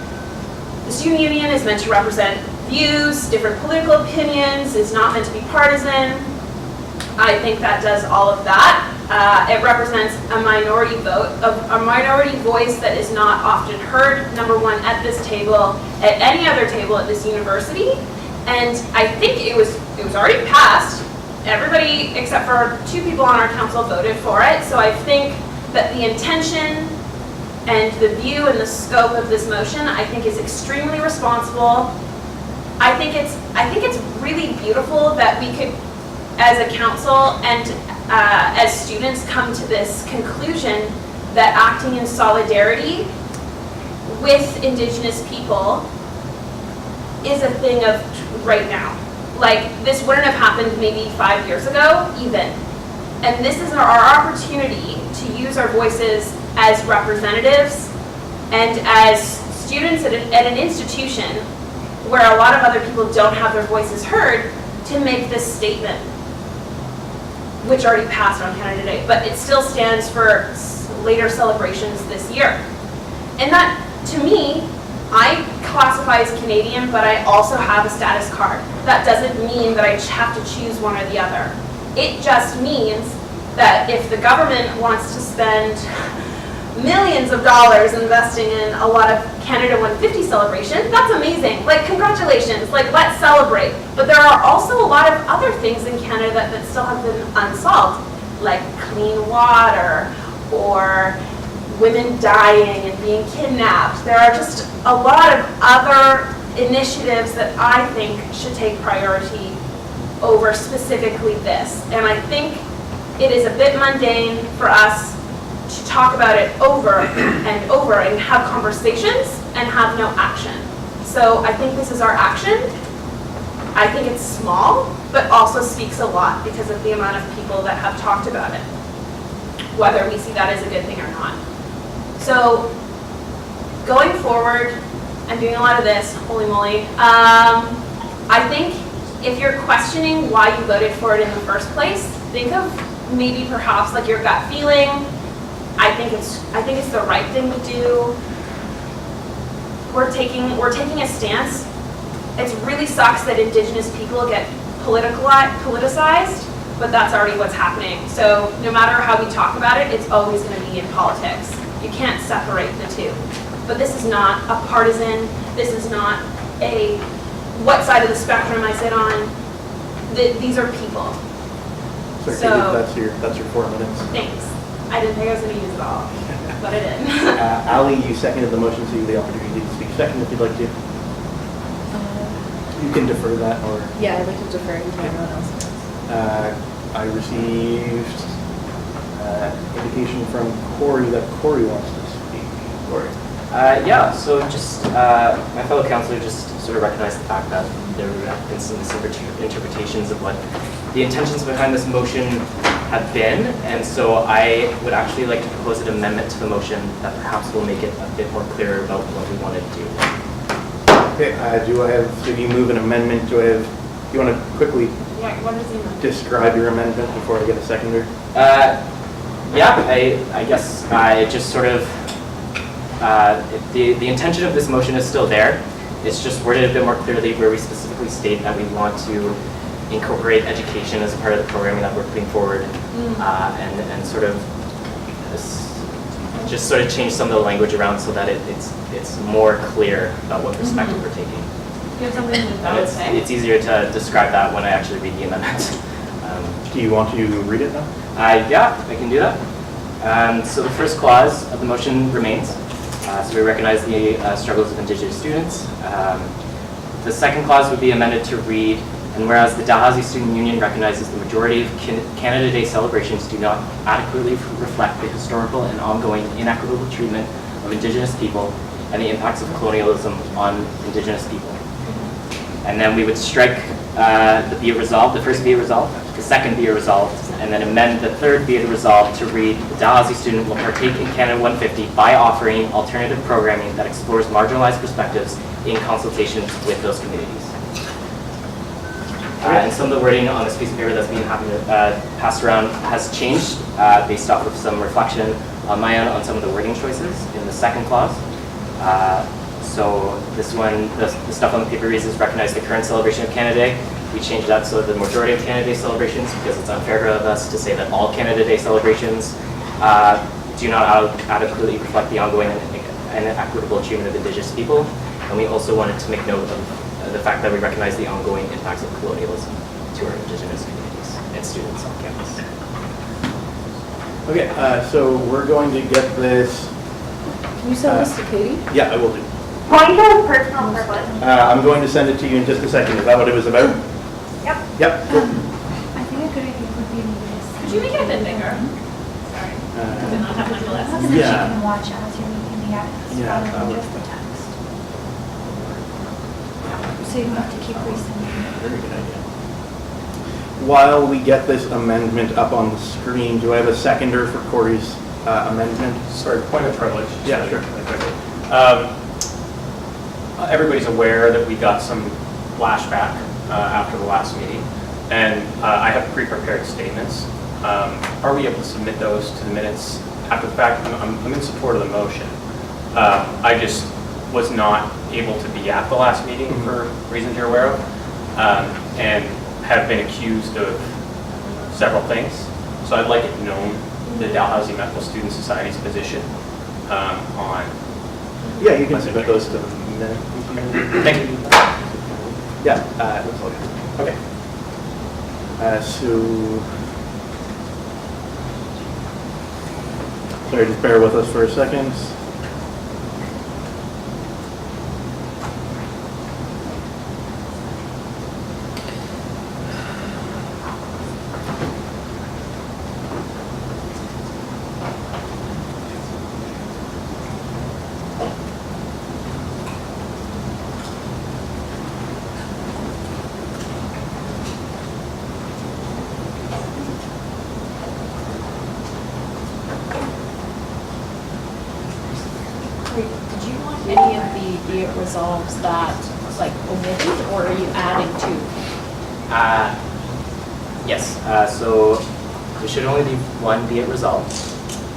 the student union is meant to represent views, different political opinions, is not meant to be partisan. I think that does all of that. It represents a minority voice that is not often heard, number one, at this table, at any other table at this university. And I think it was already passed. Everybody except for 2 people on our council voted for it. So I think that the intention and the view and the scope of this motion, I think, is extremely responsible. I think it's really beautiful that we could, as a council and as students, come to this conclusion that acting in solidarity with Indigenous people is a thing of right now. Like, this wouldn't have happened maybe 5 years ago, even. And this is our opportunity to use our voices as representatives and as students at an institution where a lot of other people don't have their voices heard, to make this statement, which already passed on Canada Day, but it still stands for later celebrations this year. And that, to me, I classify as Canadian, but I also have a status card. That doesn't mean that I have to choose one or the other. It just means that if the government wants to spend millions of dollars investing in a lot of Canada 150 celebration, that's amazing. Like, congratulations, like, let's celebrate. But there are also a lot of other things in Canada that still have been unsolved, like clean water or women dying and being kidnapped. There are just a lot of other initiatives that I think should take priority over specifically this. And I think it is a bit mundane for us to talk about it over and over and have conversations and have no action. So I think this is our action. I think it's small, but also speaks a lot because of the amount of people that have talked about it. whether we see that as a good thing or not. So going forward, I'm doing a lot of this, holy moly. I think if you're questioning why you voted for it in the first place, think of maybe perhaps like your gut feeling. I think it's the right thing to do. We're taking a stance. It really sucks that Indigenous people get politicized, but that's already what's happening. So no matter how we talk about it, it's always going to be in politics. You can't separate the two. But this is not a partisan. This is not a what side of the spectrum I sit on. These are people. So that's your 4 minutes. Thanks. I didn't think I was going to use it all, but I did. Ali, you seconded the motion, so you have the opportunity to speak second if you'd like to. You can defer that, or... Yeah, I'd like to defer to everyone else. I received indication from Corey that Corey wants to speak. Corey. Yeah, so just my fellow councillor just sort of recognized the fact that there have been some misinterpretations of what the intentions behind this motion have been, and so I would actually like to propose an amendment to the motion that perhaps will make it a bit more clear about what we want to do. Okay, did you move an amendment? Do you want to quickly describe your amendment before I get a seconder? Yeah, I guess I just sort of, the intention of this motion is still there. It's just worded a bit more clearly where we specifically state that we want to incorporate education as a part of the programming that we're putting forward, and sort of just sort of change some of the language around so that it's more clear about what perspective we're taking. You have something to say? It's easier to describe that when I actually read the amendment. Do you want to read it now? Yeah, I can do that. So the first clause of the motion remains. So we recognize the struggles of Indigenous students. The second clause would be amended to read, and whereas the Dalhousie Student Union recognizes the majority of Canada Day celebrations do not adequately reflect the historical and ongoing inequitable treatment of Indigenous people and the impacts of colonialism on Indigenous people. And then we would strike the be it resolved, the first be it resolved, the second be it resolved, and then amend the third be it resolved to read, the Dalhousie student will partake in Canada 150 by offering alternative programming that explores marginalized perspectives in consultations with those communities. And some of the wording on this piece of paper that's being passed around has changed based off of some reflection on my own on some of the wording choices in the second clause. So this one, the stuff on the paper reads is recognize the current celebration of Canada Day. We changed that so the majority of Canada Day celebrations, because it's unfair of us to say that all Canada Day celebrations do not adequately reflect the ongoing and equitable treatment of Indigenous people. And we also wanted to make note of the fact that we recognize the ongoing impacts of colonialism to our Indigenous communities and students on campus. Okay, so we're going to get this. Can you send this to Katie? Yeah, I will do. Point of personal privilege. I'm going to send it to you in just a second. Is that what it was about? Yep. Yep. Cool. I think a good idea would be maybe to Could you make it a bit bigger? Sorry. Did not have my list. something that Yeah. you can watch as you're making the edits, Yeah, rather that than would- just the text. So you don't have to keep resending. Very good idea. While we get this amendment up on the screen, do I have a seconder for Corey's amendment? Sorry, point of privilege. Yeah, sure. Everybody's aware that we got some flashback after the last meeting, and I have pre-prepared statements. Are we able to submit those to the minutes after the fact? I'm in support of the motion. I just was not able to be at the last meeting for reasons you're aware of, and have been accused of several things. So I'd like it known the Dalhousie Medical Student Society's position on. Yeah, you can submit those to the minute. Thank you. Yeah, looks like it. Okay. Sorry, just bear with us for a second. resolves that, like, omitted, or are you adding to? Yes, so there should only be one be it resolved,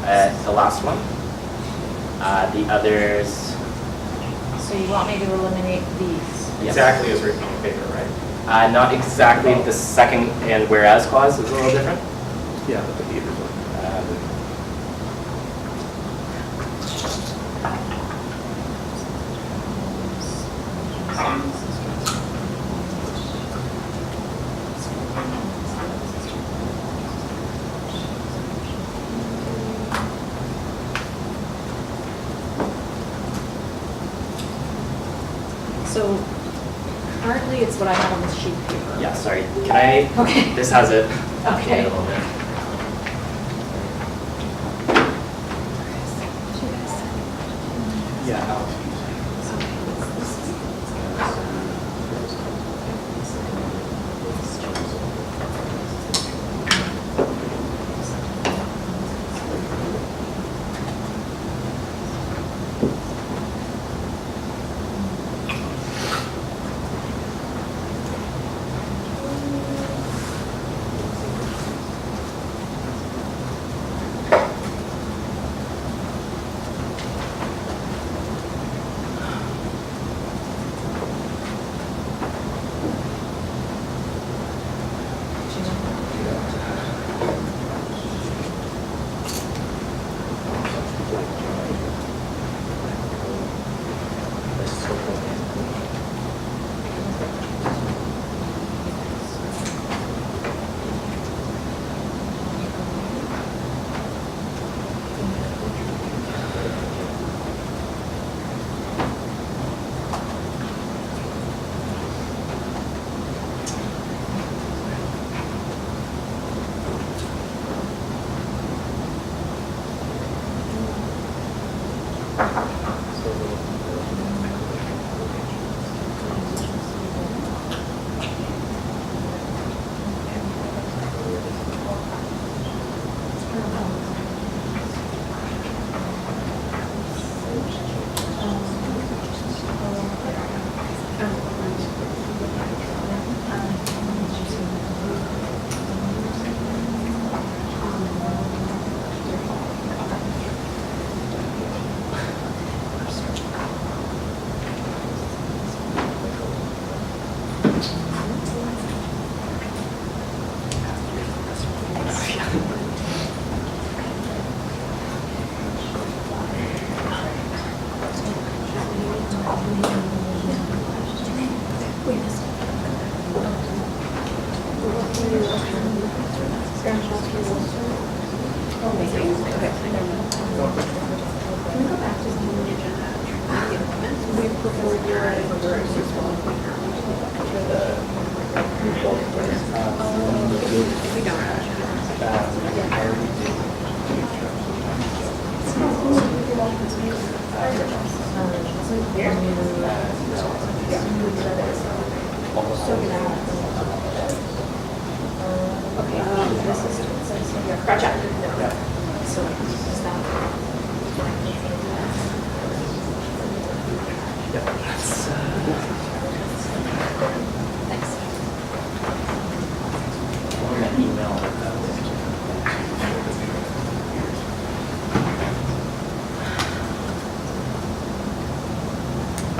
the last one. The others, So you want me to eliminate these? yes. Exactly as written on the paper, right? Not exactly, the second and whereas clause is a little different. Yeah, but the behaviors one. So currently it's what I have on this sheet of paper. Yeah, sorry, can I, Okay. this has it. Okay. A little bit. Yeah, Alex.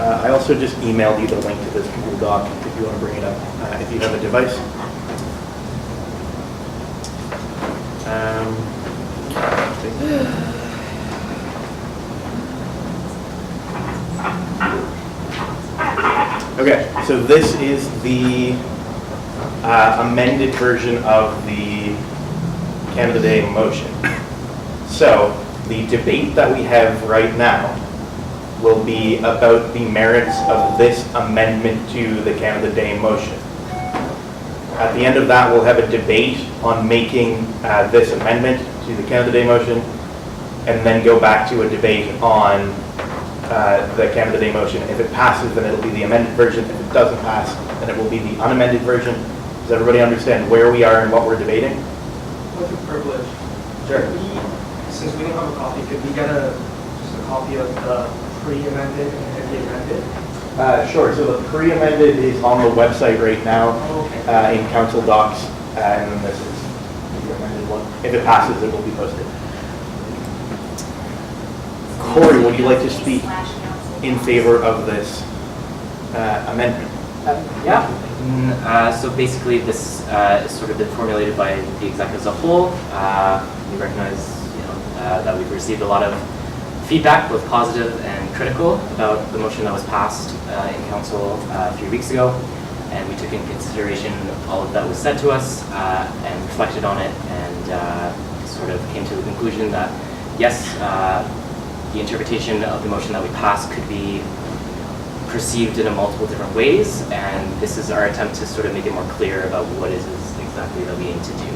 I also just emailed you the link to this Google Doc if you want to bring it up, if you have a device. Okay, so this is the amended version of the Canada Day motion. So the debate that we have right now will be about the merits of this amendment to the Canada Day motion. At the end of that, we'll have a debate on making this amendment to the Canada Day motion, and then go back to a debate on the Canada Day motion. If it passes, then it'll be the amended version. If it doesn't pass, then it will be the unamended version. Does everybody understand where we are and what we're debating? With the privilege. Sure. Since we don't have a copy, could we get just a copy of the pre-amended and the amended? Sure, so the pre-amended is on the website right now in council docs, and then this is the amended one. If it passes, it will be posted. Corey, would you like to speak in favor of this amendment? Yeah. So basically, this has sort of been formulated by the exec as a whole. We recognize, that we've received a lot of feedback, both positive and critical, about the motion that was passed in council 3 weeks ago, and we took in consideration all of that was said to us and reflected on it, and sort of came to the conclusion that yes, the interpretation of the motion that we passed could be perceived in multiple different ways, and this is our attempt to sort of make it more clear about what it is exactly that we aim to do.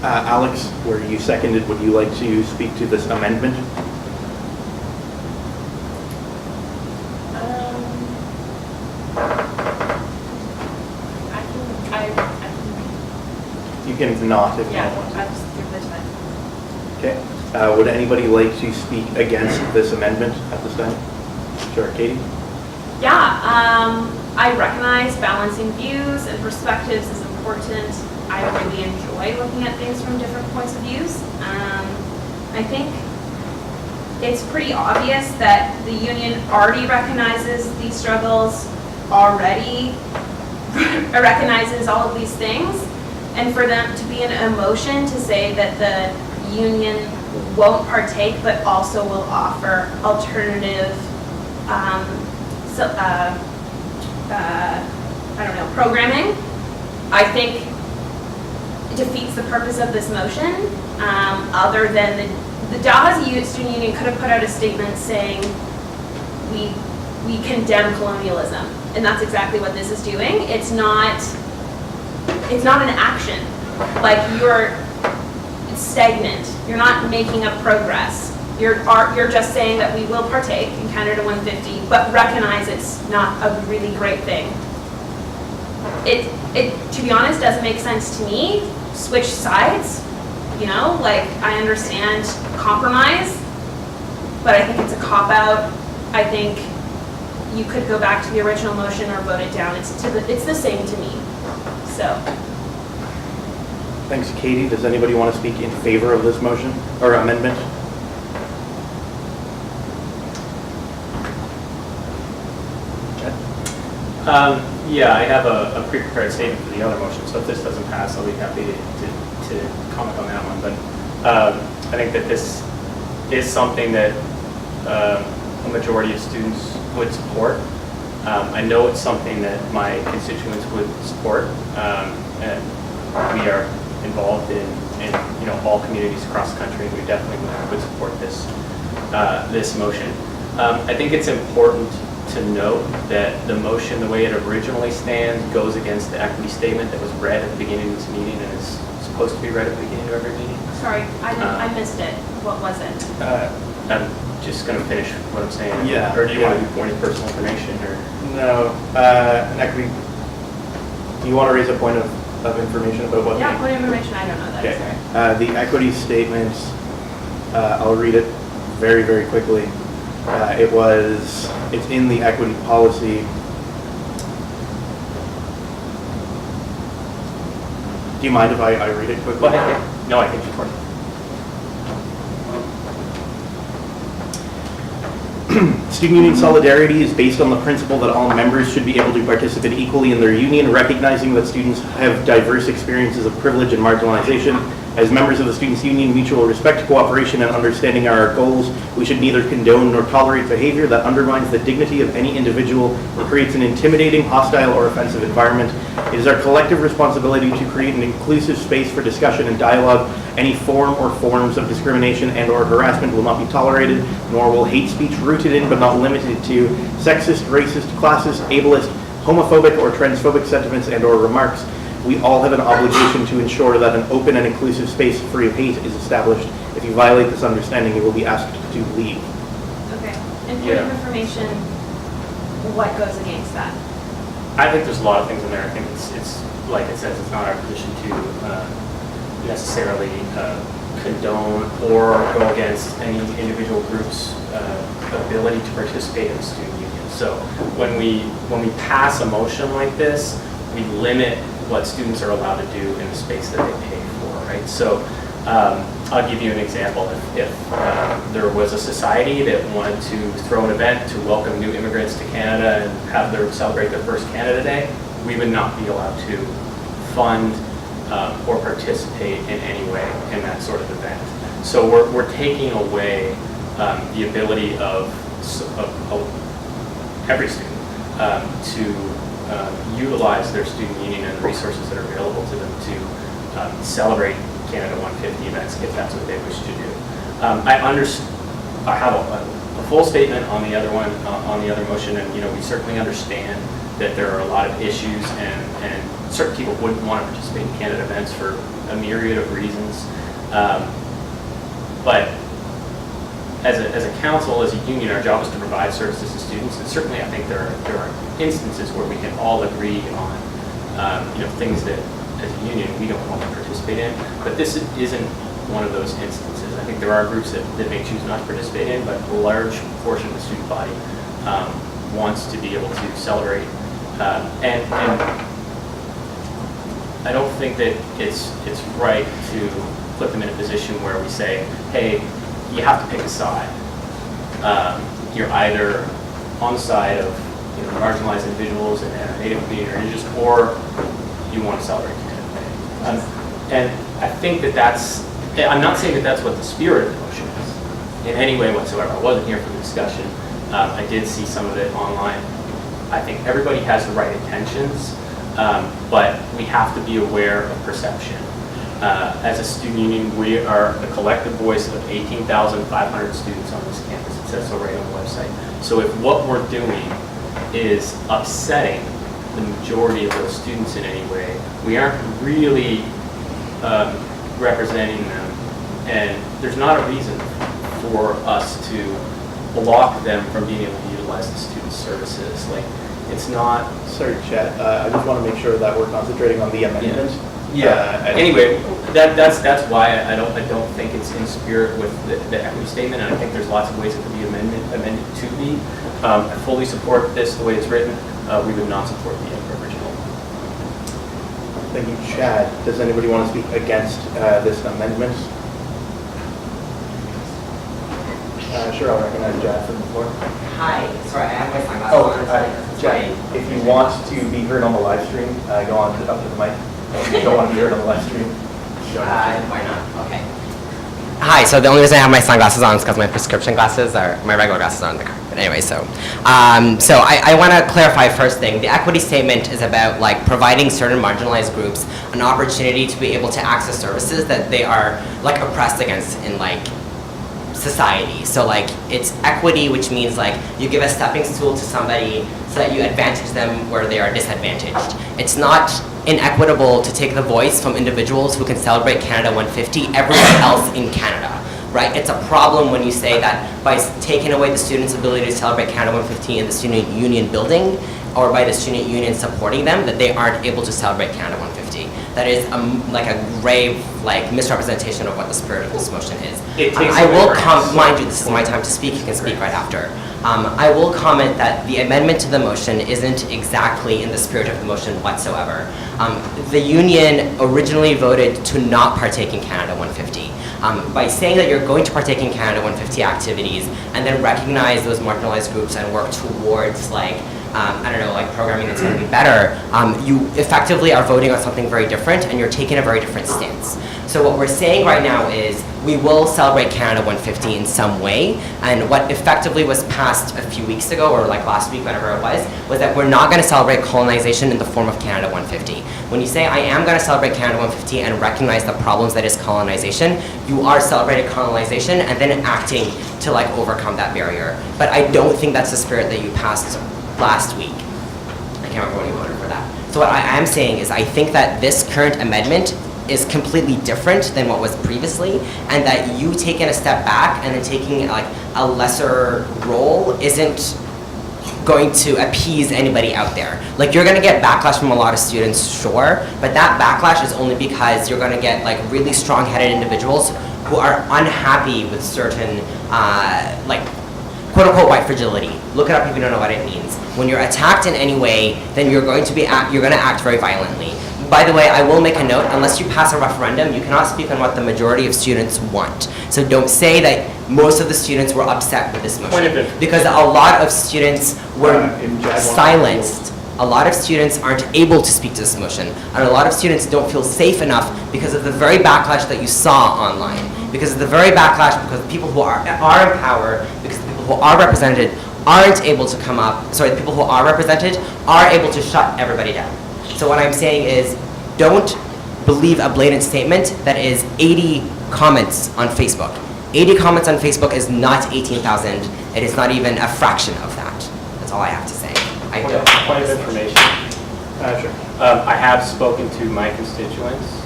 Alex, where you seconded, would you like to speak to this amendment? You can not if you don't want to. I just give the time. Okay. Would anybody like to speak against this amendment at this time? Sure, Katie? Yeah, I recognize balancing views and perspectives is important. I really enjoy looking at things from different points of views. I think it's pretty obvious that the union already recognizes these struggles, already recognizes all of these things, and for them to be in a motion to say that the union won't partake but also will offer alternative programming, I think defeats the purpose of this motion. Other than the Dalhousie Student Union could have put out a statement saying we condemn colonialism, and that's exactly what this is doing. It's not an action. Like it's stagnant. You're not making up progress. You're just saying that we will partake in Canada 150, but recognize it's not a really great thing. It to be honest doesn't make sense to me. Switch sides, I understand compromise, but I think it's a cop-out. I think you could go back to the original motion or vote it down. It's the same to me. So. Thanks, Katie. Does anybody want to speak in favor of this motion or amendment? Yeah, I have a pre-prepared statement for the other motion, so if this doesn't pass, I'll be happy to comment on that one. But I think that this is something that a majority of students would support. I know it's something that my constituents would support, and we are involved in all communities across the country, and we definitely would support this motion. I think it's important to note that the motion, the way it originally stands, goes against the equity statement that was read at the beginning of this meeting and is supposed to be read at the beginning of every meeting. Sorry, I missed it. What was it? I'm just going to finish what I'm saying. Yeah. Or do you want to do point of personal information? Or No. An equity. Do you want to raise a point of information about what? Yeah, point of information. I don't know that. Okay. Sorry. The equity statements. I'll read it very, very quickly. It's in the equity policy. Do you mind if I read it quickly? Go ahead. No, I think it's important. Student union solidarity is based on the principle that all members should be able to participate equally in their union, recognizing that students have diverse experiences of privilege and marginalization. As members of the Students' Union, mutual respect, cooperation, and understanding are our goals. We should neither condone nor tolerate behavior that undermines the dignity of any individual or creates an intimidating, hostile, or offensive environment. It is our collective responsibility to create an inclusive space for discussion and dialogue. Any form or forms of discrimination and or harassment will not be tolerated, nor will hate speech rooted in but not limited to sexist, racist, classist, ableist, homophobic, or transphobic sentiments and or remarks. We all have an obligation to ensure that an open and inclusive space free of hate is established. If you violate this understanding, you will be asked to leave. Okay. And point of information, what goes against that? I think there's a lot of things in there. I think it's like it says, it's not our position to necessarily condone or go against any individual group's ability to participate in the student union. So when we pass a motion like this, we limit what students are allowed to do in the space that they pay for, right? So I'll give you an example. If there was a society that wanted to throw an event to welcome new immigrants to Canada and have their celebrate their first Canada Day, we would not be allowed to fund or participate in any way in that sort of event. So we're taking away the ability of every student to utilize their student union and the resources that are available to them to celebrate Canada 150 events if that's what they wish to do. I have a full statement on the other one, on the other motion, and we certainly understand that there are a lot of issues and certain people wouldn't want to participate in Canada events for a myriad of reasons. But as a council, as a union, our job is to provide services to students, and certainly I think there are instances where we can all agree on things that as a union we don't want to participate in, but this isn't one of those instances. I think there are groups that may choose not to participate in, but a large portion of the student body wants to be able to celebrate. And I don't think that it's right to put them in a position where we say, hey, you have to pick a side. You're either on the side of marginalized individuals and Native community or indigenous, or you want to celebrate Canada Day. And I think that's, I'm not saying that that's what the spirit of the motion is in any way whatsoever. I wasn't here for the discussion. I did see some of it online. I think everybody has the right intentions, but we have to be aware of perception. As a student union, we are the collective voice of 18,500 students on this campus. It says so right on the website. So if what we're doing is upsetting the majority of those students in any way, we aren't really representing them, and there's not a reason for us to block them from being able to utilize the student services. Like, it's not. Sorry, Chad. I just want to make sure that we're concentrating on the amendment. Anyway, that's why I don't think it's in spirit with the equity statement, and I think there's lots of ways it could be amended to be. I fully support this the way it's written. We would not support the original. Thank you, Chad. Does anybody want to speak against this amendment? Sure, I'll recognize Chad from the floor. Hi, sorry, I have my sunglasses on. Chad, if you want to be heard on the live stream, go on up to the mic. If you don't want to be heard on the live stream, why not? Okay. Hi, so the only reason I have my sunglasses on is because my prescription glasses are, my regular glasses are in the car. But anyway, so I want to clarify first thing. The equity statement is about providing certain marginalized groups an opportunity to be able to access services that they are oppressed against in society. So it's equity, which means you give a stepping stool to somebody so that you advantage them where they are disadvantaged. It's not inequitable to take the voice from individuals who can celebrate Canada 150 everywhere else in Canada, right? It's a problem when you say that by taking away the students' ability to celebrate Canada 150 in the student union building, or by the student union supporting them, that they aren't able to celebrate Canada 150. That is a grave misrepresentation of what the spirit of this motion is. I will mind you, this is my time to speak. You can speak right after. I will comment that the amendment to the motion isn't exactly in the spirit of the motion whatsoever. The union originally voted to not partake in Canada 150. By saying that you're going to partake in Canada 150 activities and then recognize those marginalized groups and work towards programming that's going to be better, you effectively are voting on something very different, and you're taking a very different stance. So what we're saying right now is we will celebrate Canada 150 in some way, and what effectively was passed a few weeks ago, or last week, whenever it was that we're not going to celebrate colonization in the form of Canada 150. When you say I am going to celebrate Canada 150 and recognize the problems that is colonization, you are celebrating colonization and then acting to overcome that barrier. But I don't think that's the spirit that you passed last week. I can't remember what you voted for that. So what I am saying is I think that this current amendment is completely different than what was previously, and that you taking a step back and then taking a lesser role isn't going to appease anybody out there. You're going to get backlash from a lot of students, sure, but that backlash is only because you're going to get really strong-headed individuals who are unhappy with certain quote-unquote white fragility. look it up if you don't know what it means. When you're attacked in any way, then you're going to act very violently. By the way, I will make a note, unless you pass a referendum, you cannot speak on what the majority of students want. So don't say that most of the students were upset with this Point of motion, information. because a lot of students were in Jaguar- silenced. A lot of students aren't able to speak to this motion, and a lot of students don't feel safe enough because of the very backlash that you saw online, because of the very backlash, because the people who are in power, because the people who are represented aren't able to come up, sorry, the people who are represented are able to shut everybody down. So what I'm saying is, don't believe a blatant statement that is 80 comments on Facebook. 80 comments on Facebook is not 18,000. It is not even a fraction of that. That's all I have to say. I don't. Point of information. Sure. I have spoken to my constituents,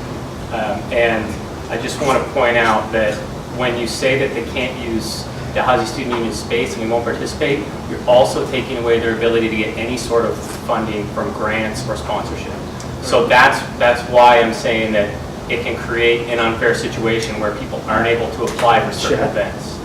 and I just want to point out that when you say that they can't use Dalhousie Student Union space and we won't participate, you're also taking away their ability to get any sort of funding from grants or sponsorship. So that's why I'm saying that it can create an unfair situation where people aren't able to apply for certain Sure. events.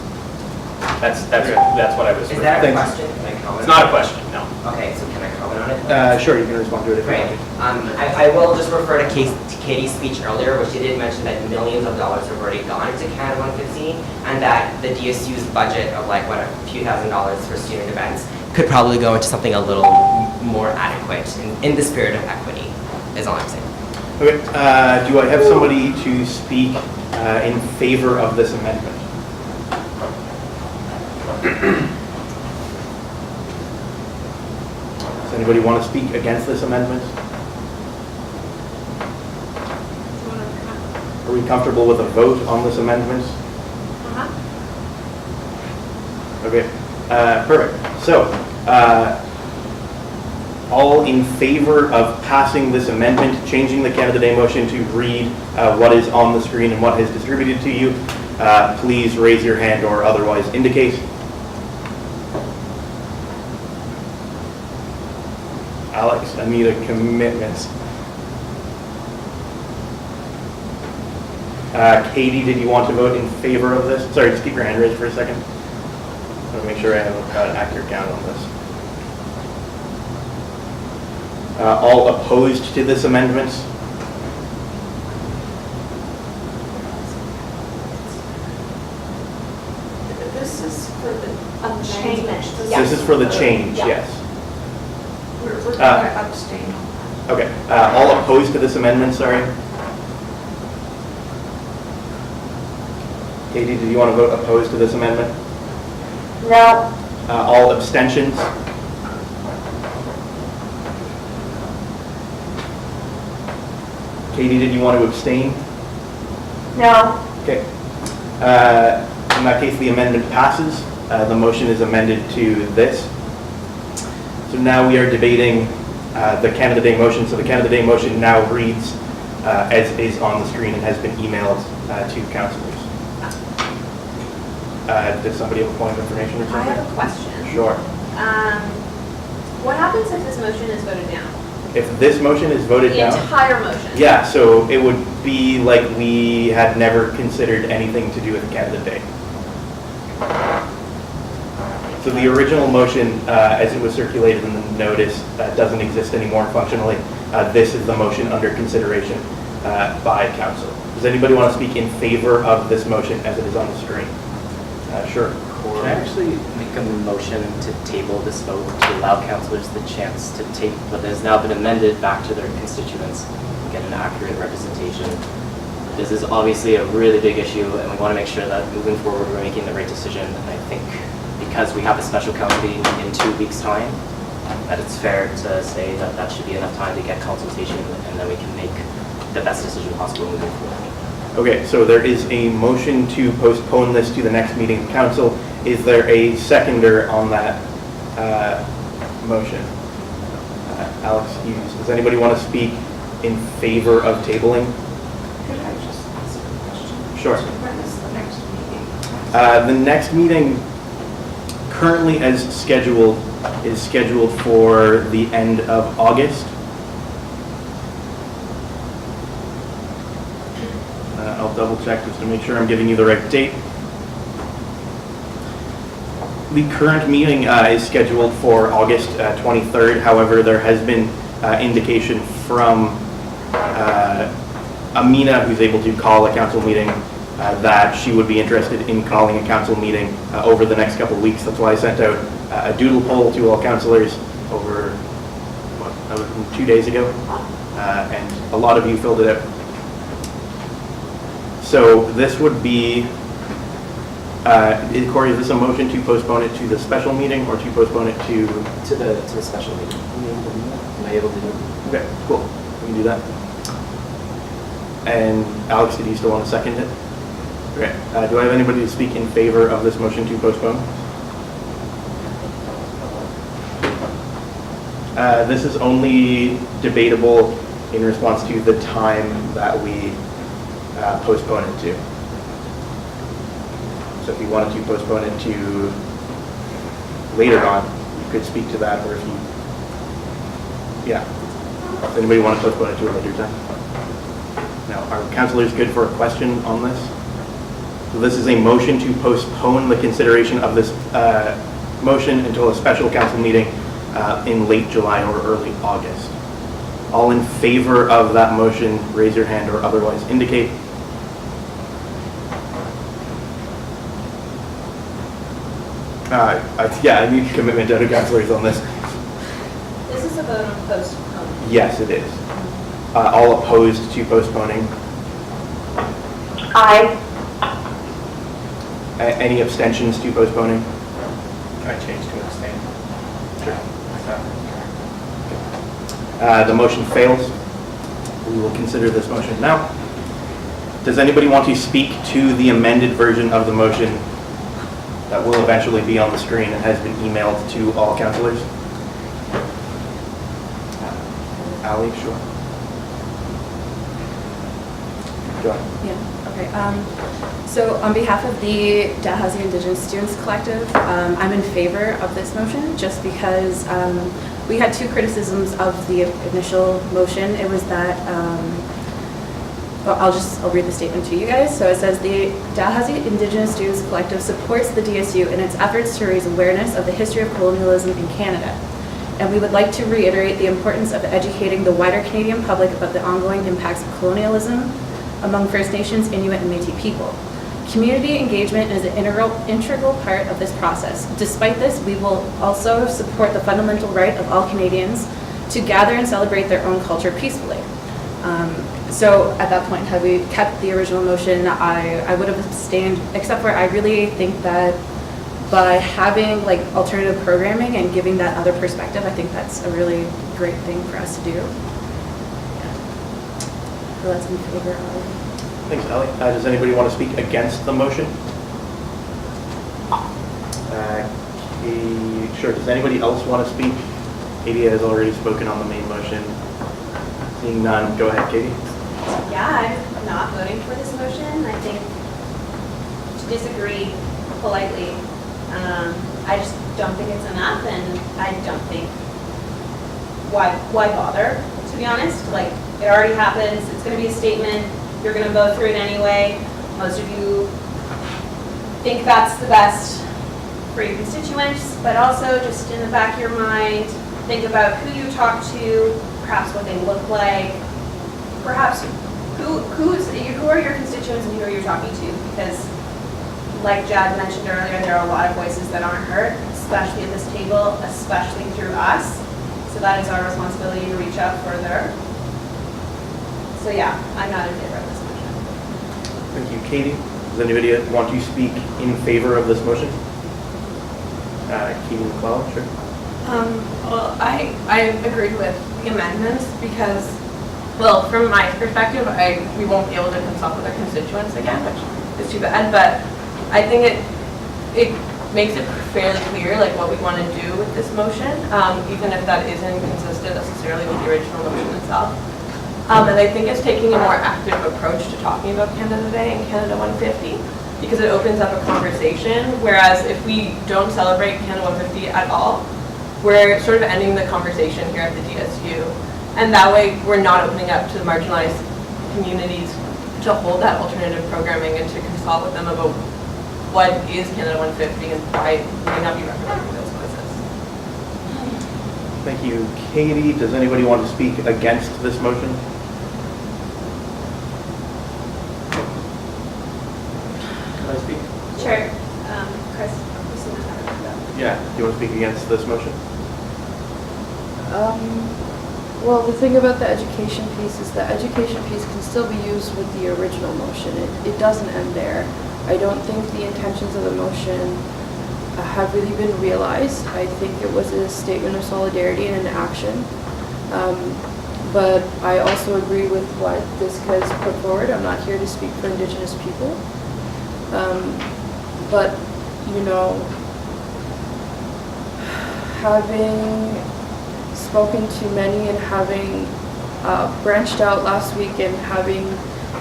That's what I was. Is that a Thanks. question? Can I comment? It's not a question, no. Okay, so can I comment on it? Sure, you can respond to it if you Great. want to. I will just refer to Katie's speech earlier, where she did mention that millions of dollars have already gone to Canada 115, and that the DSU's budget of like, what, a few $1,000s for student events could probably go into something a little more adequate in the spirit of equity, is all I'm saying. Okay, do I have somebody to speak in favor of this amendment? Does anybody want to speak against this amendment? Are we comfortable with a vote on this amendment? Okay, perfect. So, all in favor of passing this amendment, changing the Canada Day motion to read what is on the screen and what is distributed to you, please raise your hand or otherwise indicate. Alex, I need a commitment. Katie, did you want to vote in favor of this? Sorry, just keep your hand raised for a second. I want to make sure I have an accurate count on this. All opposed to this amendment? This is for the change. This is for the change, yes. We're going to abstain on that. Okay, all opposed to this amendment, sorry? Katie, did you want to vote opposed to this amendment? No. All abstentions? Katie, did you want to abstain? No. Okay. In that case, the amendment passes. The motion is amended to this. So now we are debating the Canada Day motion. So the Canada Day motion now reads as is on the screen and has been emailed to councillors. Does somebody have a point of information or I something? have a question. Sure. What happens if this motion is voted down? If this motion is voted The down? entire motion? Yeah, so it would be like we had never considered anything to do with Canada Day. So the original motion, as it was circulated in the notice, doesn't exist anymore functionally. This is the motion under consideration by council. Does anybody want to speak in favor of this motion as it is on the screen? Sure. Can I actually make a motion to table this vote to allow councillors the chance to take what has now been amended back to their constituents and get an accurate representation? This is obviously a really big issue, and we want to make sure that moving forward we're making the right decision. And I think because we have a special council meeting in 2 weeks' time, that it's fair to say that that should be enough time to get consultation, and then we can make the best decision possible moving forward. Okay, so there is a motion to postpone this to the next meeting of council. Is there a seconder on that motion? Alex Hughes. Does anybody want to speak in favor of tabling? Could I just ask a question? Sure. When is the next meeting? The next meeting, currently as scheduled, is scheduled for the end of August. I'll double check just to make sure I'm giving you the right date. The current meeting is scheduled for August 23rd. However, there has been indication from Amina, who's able to call a council meeting, that she would be interested in calling a council meeting over the next couple of weeks. That's why I sent out a doodle poll to all councillors over, that was 2 days ago, and a lot of you filled it out. So this would be, Corey, is this a motion to postpone it to the special meeting or to postpone it to the special meeting. Am I able to do it? Okay, cool. We can do that. And Alex, did you still want to second it? Okay. Do I have anybody to speak in favor of this motion to postpone? This is only debatable in response to the time that we postpone it to. So if you wanted to postpone it to later on, you could speak to that, or if you, yeah. Does anybody want to postpone it to a later time? Now, are councillors good for a question on this? So this is a motion to postpone the consideration of this motion until a special council meeting in late July or early August. All in favor of that motion, raise your hand or otherwise indicate. Yeah, I need commitment to other councillors on this. This is a vote on postpone. Yes, it is. All opposed to postponing? Aye. Any abstentions to postponing? I changed to abstain. Sure. The motion fails. We will consider this motion now. Does anybody want to speak to the amended version of the motion that will eventually be on the screen and has been emailed to all councillors? Ali, sure. John. Yeah, okay. So on behalf of the Dalhousie Indigenous Students Collective, I'm in favor of this motion just because we had two criticisms of the initial motion. It was that, I'll read the statement to you guys. So it says, the Dalhousie Indigenous Students Collective supports the DSU in its efforts to raise awareness of the history of colonialism in Canada. And we would like to reiterate the importance of educating the wider Canadian public about the ongoing impacts of colonialism among First Nations, Inuit, and Métis people. Community engagement is an integral part of this process. Despite this, we will also support the fundamental right of all Canadians to gather and celebrate their own culture peacefully. So at that point, had we kept the original motion, I would have abstained, except for I really think that by having like alternative programming and giving that other perspective, I think that's a really great thing for us to do. Yeah. So that's in favor of. Thanks, Ali. Does anybody want to speak against the motion? Sure. Does anybody else want to speak? Katie has already spoken on the main motion. Seeing none, go ahead, Katie. Yeah, I'm not voting for this motion. I think to disagree politely. I just don't think it's enough, and I don't think why bother, to be honest. Like, it already happens. It's going to be a statement. You're going to vote through it anyway. Most of you think that's the best for your constituents, but also just in the back of your mind, think about who you talk to, perhaps what they look like, perhaps who are your constituents and who are you talking to, because like Jad mentioned earlier, there are a lot of voices that aren't heard, especially at this table, especially through us. So that is our responsibility to reach out further. So yeah, I'm not in favor of this motion. Thank you, Katie. Does anybody want to speak in favor of this motion? Katie McLeod, sure. Well, I agreed with the amendments because, well, from my perspective, we won't be able to consult with our constituents again, which is too bad, but I think it makes it fairly clear like what we want to do with this motion, even if that isn't consistent necessarily with the original motion itself. And I think it's taking a more active approach to talking about Canada Day and Canada 150 because it opens up a conversation, whereas if we don't celebrate Canada 150 at all, we're sort of ending the conversation here at the DSU. And that way we're not opening up to the marginalized communities to hold that alternative programming and to consult with them about what is Canada 150 and why may not be recommending those voices. Thank you, Katie. Does anybody want to speak against this motion? Can I speak? Sure. Chris. Yeah. Do you want to speak against this motion? Well, the thing about the education piece is the education piece can still be used with the original motion. It doesn't end there. I don't think the intentions of the motion have really been realized. I think it was a statement of solidarity and an action. But I also agree with what this has put forward. I'm not here to speak for Indigenous people. But, you know, having spoken to many and having branched out last week and having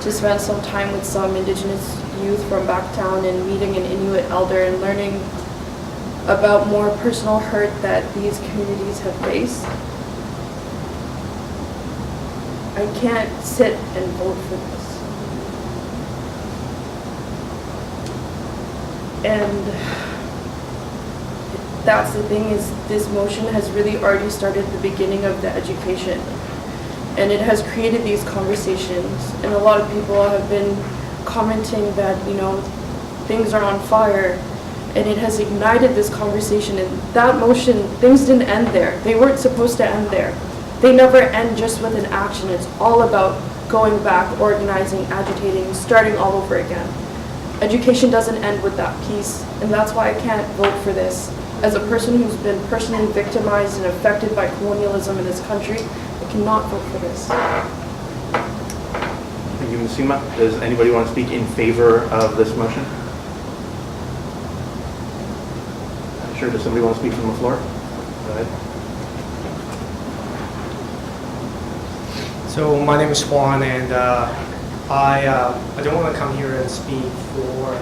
to spend some time with some Indigenous youth from Backtown and meeting an Inuit elder and learning about more personal hurt that these communities have faced, I can't sit and vote for this. And that's the thing, is this motion has really already started the beginning of the education. And it has created these conversations. And a lot of people have been commenting that, you know, things are on fire. And it has ignited this conversation. And that motion, things didn't end there. They weren't supposed to end there. They never end just with an action. It's all about going back, organizing, agitating, starting all over again. Education doesn't end with that piece. And that's why I can't vote for this. As a person who's been personally victimized and affected by colonialism in this country, I cannot vote for this. Thank you, Ms. Sima. Does anybody want to speak in favor of this motion? Sure. Does somebody want to speak from the floor? Go ahead. So my name is Juan, and I don't want to come here and speak for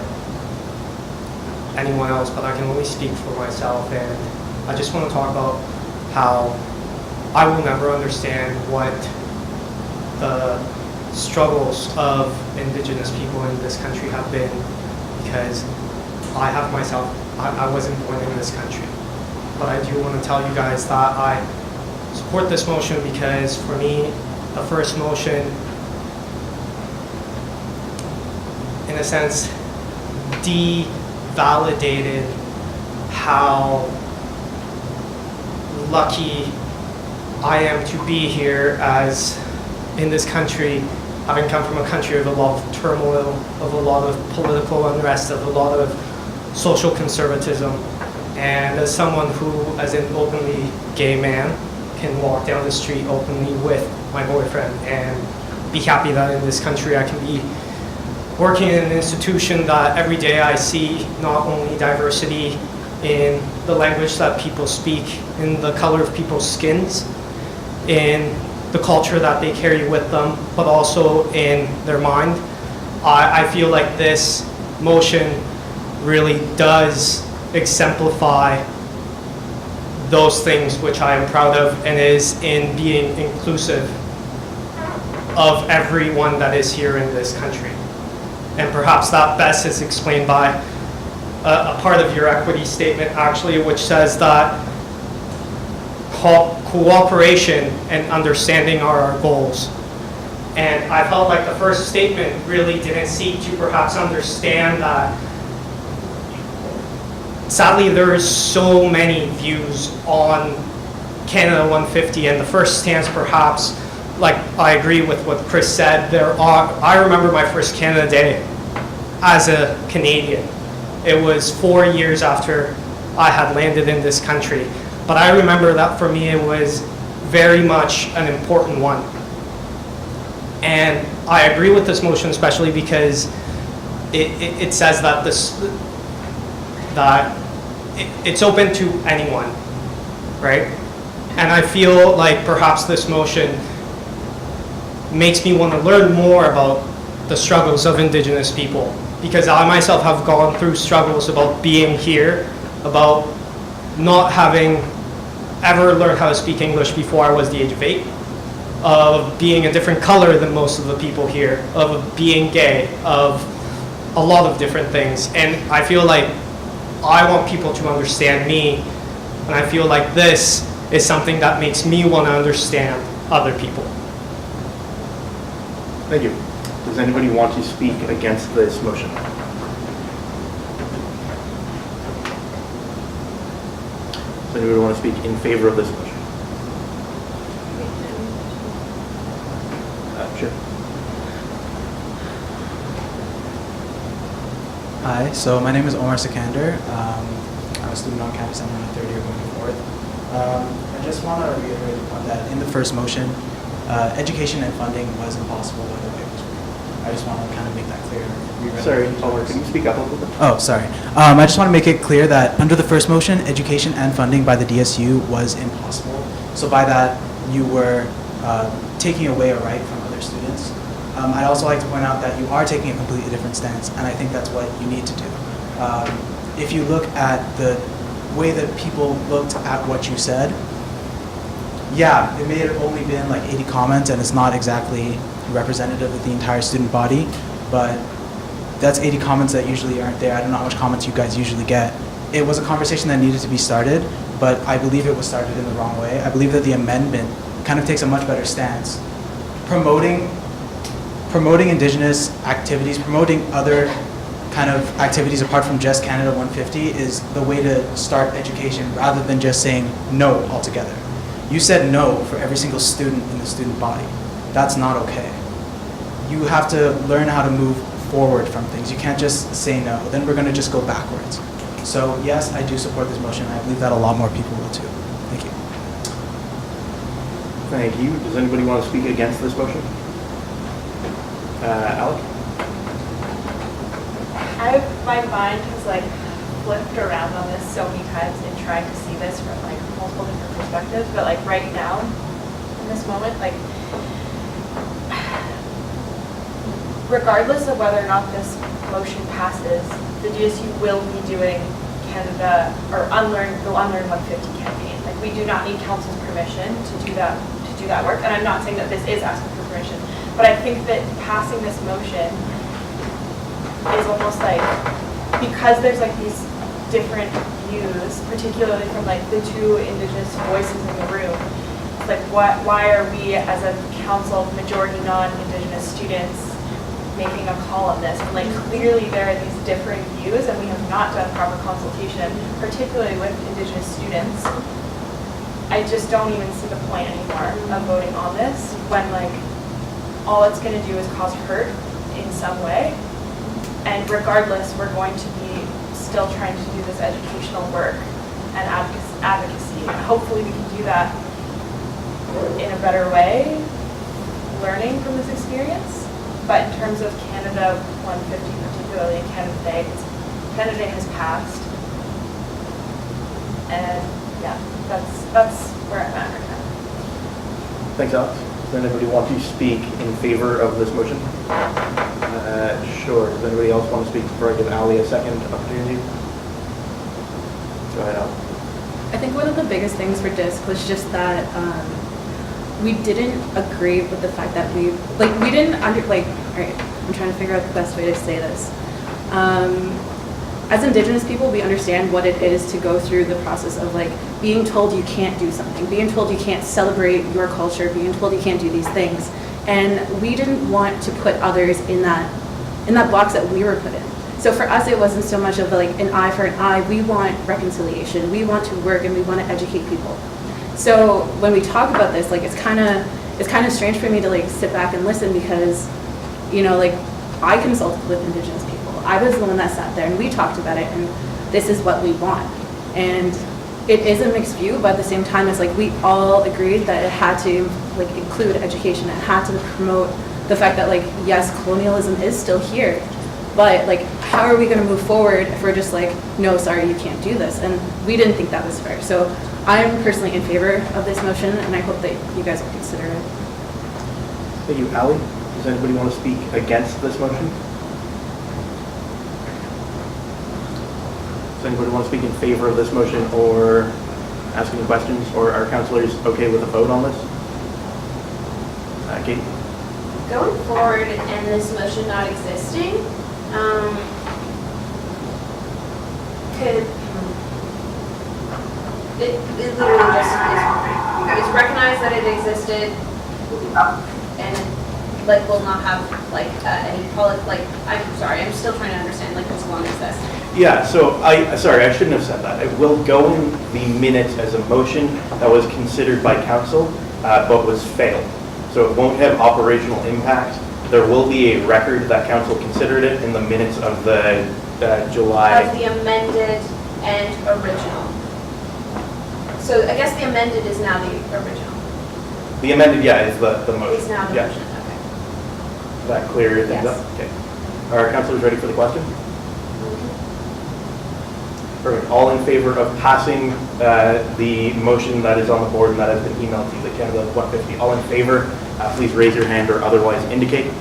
anyone else, but I can only speak for myself, and I just want to talk about how I will never understand what the struggles of Indigenous people in this country have been, because I have myself, I wasn't born in this country. But I do want to tell you guys that I support this motion because for me, the first motion, in a sense, validated how lucky I am to be here as in this country, having come from a country of a lot of turmoil, of a lot of political unrest, of a lot of social conservatism, and as someone who, as an openly gay man, can walk down the street openly with my boyfriend and be happy that in this country I can be working in an institution that every day I see not only diversity in the language that people speak, in the color of people's skins, in the culture that they carry with them, but also in their mind. I feel like this motion really does exemplify those things which I am proud of, and is in being inclusive of everyone that is here in this country. And perhaps that best is explained by a part of your equity statement, actually, which says that cooperation and understanding are our goals. And I felt like the first statement really didn't seek to perhaps understand that. Sadly, there's so many views on Canada 150, and the first stance perhaps, like I agree with what Chris said, I remember my first Canada Day as a Canadian. It was 4 years after I had landed in this country. But I remember that for me it was very much an important one. And I agree with this motion especially because it says that it's open to anyone, right? And I feel like perhaps this motion makes me want to learn more about the struggles of Indigenous people, because I myself have gone through struggles about being here, about not having ever learned how to speak English before I was the age of 8, of being a different color than most of the people here, of being gay, of a lot of different things. And I feel like I want people to understand me, and I feel like this is something that makes me want to understand other people. Thank you. Does anybody want to speak against this motion? Does anybody want to speak in favor of this motion? Sure. Hi, so my name is Omar Sikander. I'm a student on campus. I'm in my third year going forward. I just want to reiterate the point that in the first motion, education and funding was impossible whether it was free. I just want to kind of make that clear. Sorry, Omar, can you speak up a little bit? Oh, sorry. I just want to make it clear that under the first motion, education and funding by the DSU was impossible. So by that, you were taking away a right from other students. I'd also like to point out that you are taking a completely different stance, and I think that's what you need to do. If you look at the way that people looked at what you said, yeah, it may have only been like 80 comments, and it's not exactly representative of the entire student body, but that's 80 comments that usually aren't there. I don't know how much comments you guys usually get. It was a conversation that needed to be started, but I believe it was started in the wrong way. I believe that the amendment kind of takes a much better stance. Promoting Indigenous activities, promoting other kind of activities apart from just Canada 150 is the way to start education rather than just saying no altogether. You said no for every single student in the student body. That's not okay. You have to learn how to move forward from things. You can't just say no, then we're going to just go backwards. So yes, I do support this motion. I believe that a lot more people will too. Thank you. Thank you. Does anybody want to speak against this motion? Alec? My mind has like flipped around on this so many times in trying to see this from like multiple different perspectives, but like right now, in this moment, like regardless of whether or not this motion passes, the DSU will be doing Canada or the Unlearn 150 campaign. Like we do not need council's permission to do that work, and I'm not saying that this is asking for permission, but I think that passing this motion is almost like, because there's like these different views, particularly from like the two Indigenous voices in the room, it's like why are we as a council of majority non-Indigenous students making a call on this? And like clearly there are these different views and we have not done proper consultation, particularly with Indigenous students. I just don't even see the point anymore of voting on this when like all it's going to do is cause hurt in some way. And regardless, we're going to be still trying to do this educational work and advocacy. And hopefully we can do that in a better way, learning from this experience. But in terms of Canada 150, particularly in Canada Day, Canada Day has passed. And yeah, that's where I'm at right now. Thanks, Alex. Does anybody want to speak in favor of this motion? Sure. Does anybody else want to speak before I give Ali a second opportunity? Go ahead, Ali. I think one of the biggest things for DISC was just that we didn't agree with the fact that we didn't all right, I'm trying to figure out the best way to say this. As Indigenous people, we understand what it is to go through the process of like being told you can't do something, being told you can't celebrate your culture, being told you can't do these things. And we didn't want to put others in that box that we were put in. So for us, it wasn't so much of like an eye for an eye. We want reconciliation. We want to work and we want to educate people. So when we talk about this, like it's kind of strange for me to like sit back and listen because, you know, like I consulted with Indigenous people. I was the one that sat there and we talked about it and this is what we want. And it is a mixed view, but at the same time, it's like we all agreed that it had to like include education. It had to promote the fact that like, yes, colonialism is still here, but like, how are we going to move forward if we're just like, no, sorry, you can't do this? And we didn't think that was fair. So I'm personally in favor of this motion, and I hope that you guys will consider it. Thank you. Ali, does anybody want to speak against this motion? Does anybody want to speak in favor of this motion or ask any questions? Or are councillors okay with a vote on this? Katie? Going forward and this motion not existing, Could, it literally just is recognize that it existed and like will not have like any I'm sorry, I'm still trying to understand like as long as this. Yeah, so sorry, I shouldn't have said that. It will go in the minutes as a motion that was considered by council, but was failed. So it won't have operational impact. There will be a record that council considered it in the minutes of the July. Of the amended and original. So I guess the amended is now the original. The amended, yeah, is the motion. Is now the Yeah. motion, okay. Is that clear? Yes. Okay. Are councilors ready for the question? Perfect. All in favor of passing the motion that is on the board and that has been emailed to you, the Canada 150? All in favor, please raise your hand or otherwise indicate.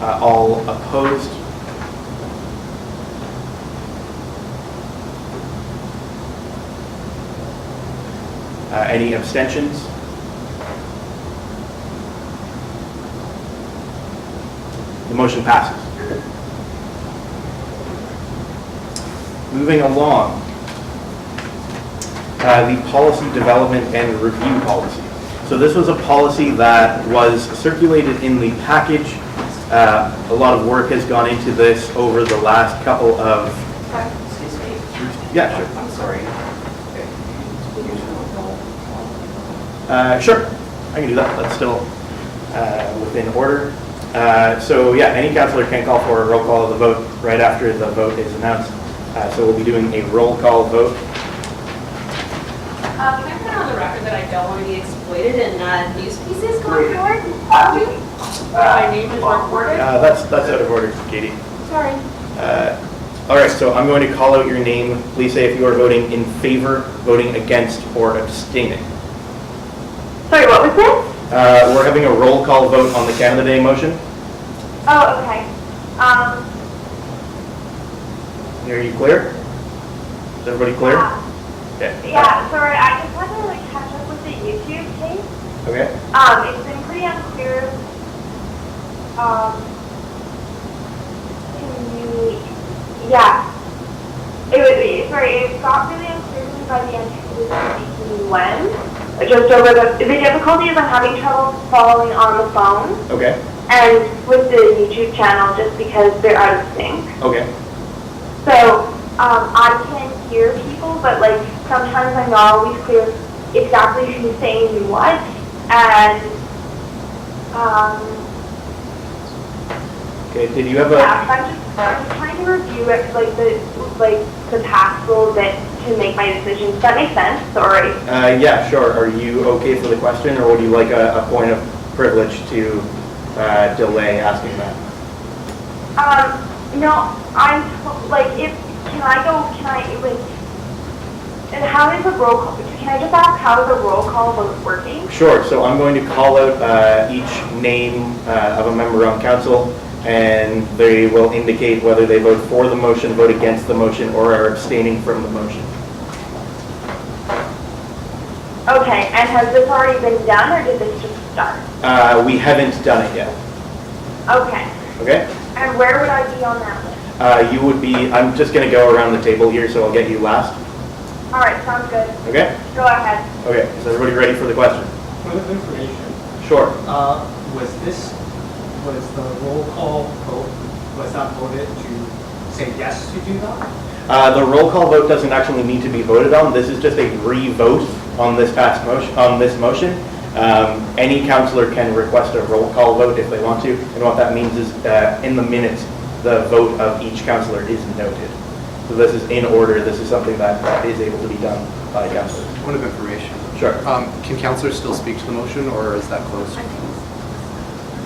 All opposed? Any abstentions? The motion passes. Moving along, the policy development and review policy. So this was a policy that was circulated in the package. A lot of work has gone into this over the last couple of... Excuse me. Yeah, sure. I'm sorry. Sure, I can do that. That's still within order. So yeah, any councillor can call for a roll call of the vote right after the vote is announced. So we'll be doing a roll call vote. Can I put on the record that I don't want to be exploited in news pieces going forward? My name is recorded? That's out of order, Katie. Sorry. All right, so I'm going to call out your name. Please say if you are voting in favor, voting against, or abstaining. Sorry, what was this? We're having a roll call vote on the Canada Day motion. Oh, okay. Are you clear? Is everybody clear? Okay. Yeah, sorry, I just wanted to like catch up with the YouTube case. Okay. It's been pretty unclear. Yeah. It got really unclear to me by the end of speaking when. Just over the difficulty is I'm having trouble following on the phone. Okay. And with the YouTube channel just because they're out of sync. Okay. So I can hear people, but like sometimes I'm not always clear exactly who's saying what. And Okay. Did you have a? yeah, I'm just trying to review it, like the past little bit to make my decision. Does that make sense? Sorry. Yeah, sure. Are you okay for the question, or would you like a point of privilege to delay asking that? No, I'm like can I and how is the roll call? Can I just ask how is the roll call vote working? Sure. So I'm going to call out each name of a member on council, and they will indicate whether they vote for the motion, vote against the motion, or are abstaining from the motion. Okay, and has this already been done, or did this just start? We haven't done it yet. Okay. Okay? And where would I be on that list? You would be, I'm just going to go around the table here, so I'll get you last. All right, sounds good. Okay? Go ahead. Okay, is everybody ready for the question? Point of information. Sure. Was the roll call vote, was that voted to say yes to do that? The roll call vote doesn't actually need to be voted on. This is just a re-vote on this past motion. Any councillor can request a roll call vote if they want to, and what that means is in the minutes, the vote of each councillor is noted. So this is in order. This is something that is able to be done by councillors. Point of information. Sure. Can councillors still speak to the motion, or is that closed?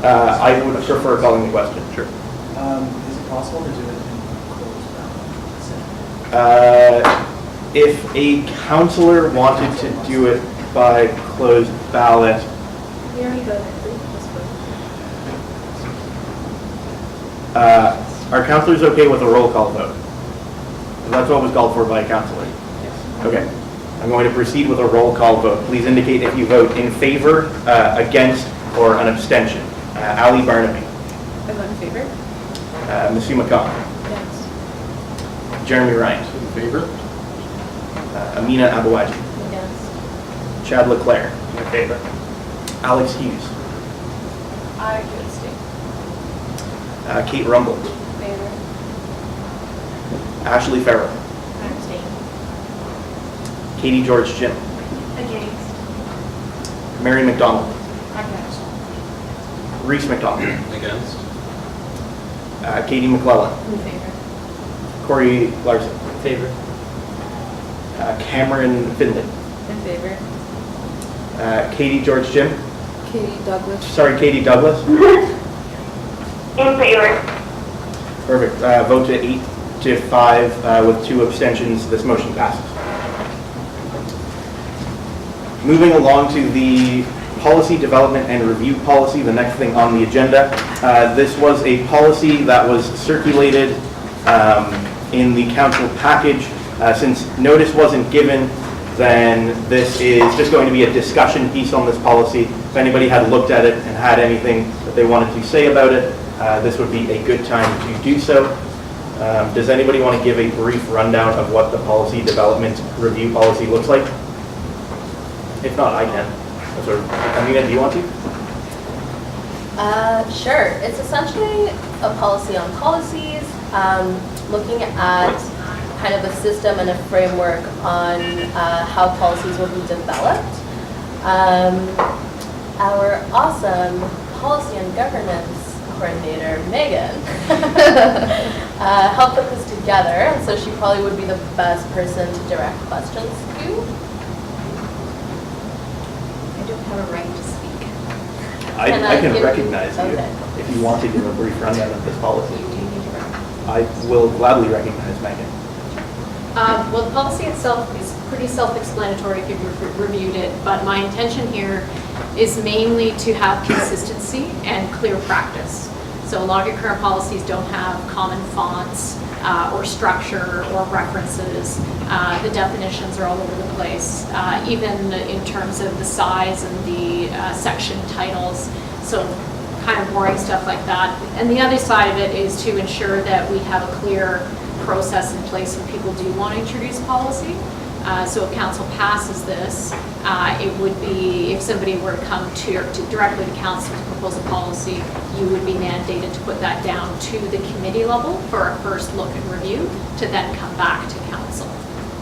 I would prefer calling the question. Sure. Is it possible to do it in closed ballot? If a councillor wanted to do it by closed ballot, We already voted. are councillors okay with a roll call vote? That's what was called for by a councillor. Yes. Okay. I'm going to proceed with a roll call vote. Please indicate if you vote in favor, against, or an abstention? Ali Barnaby, I vote in favor. Monsieur McCon, Yes. Jeremy Ryan, In favor? Amina Abawaji, Yes. Chad Leclerc, In favor. Alex Hughes, I could abstain. Kate Rumble, Favor. Ashley Farrell, I abstain. Katie George Jim, Against. Mary McDonald, Against. Reese McDonald, Against? Katie McClellan, In favor. Corey Larson, In favor? Cameron Finley, In favor. Katie George Jim, Katie Douglas. sorry, Katie Douglas. In favor. Perfect. Vote to 8 to 5 with 2 abstentions. This motion passes. Moving along to the policy development and review policy, the next thing on the agenda. This was a policy that was circulated in the council package. Since notice wasn't given, then this is just going to be a discussion piece on this policy. If anybody had looked at it and had anything that they wanted to say about it, this would be a good time to do so. Does anybody want to give a brief rundown of what the policy development review policy looks like? If not, I can. Sort of, Amina, do you want to? Sure. It's essentially a policy on policies, looking at kind of a system and a framework on how policies will be developed. Our awesome policy and governance coordinator, Megan, helped put this together, and so she probably would be the best person to direct questions to. I don't have a right to speak. I can give- recognize you okay. if you want to give a brief rundown of this policy. You do need to recognize. I will gladly recognize Megan. Well, the policy itself is pretty self-explanatory if you've reviewed it, but my intention here is mainly to have consistency and clear practice. So a lot of your current policies don't have common fonts or structure or references. The definitions are all over the place, even in terms of the size and the section titles. So kind of boring stuff like that. And the other side of it is to ensure that we have a clear process in place when people do want to introduce policy. So if council passes this, it would be, if somebody were to come directly to council to propose a policy, you would be mandated to put that down to the committee level for a first look and review, to then come back to council,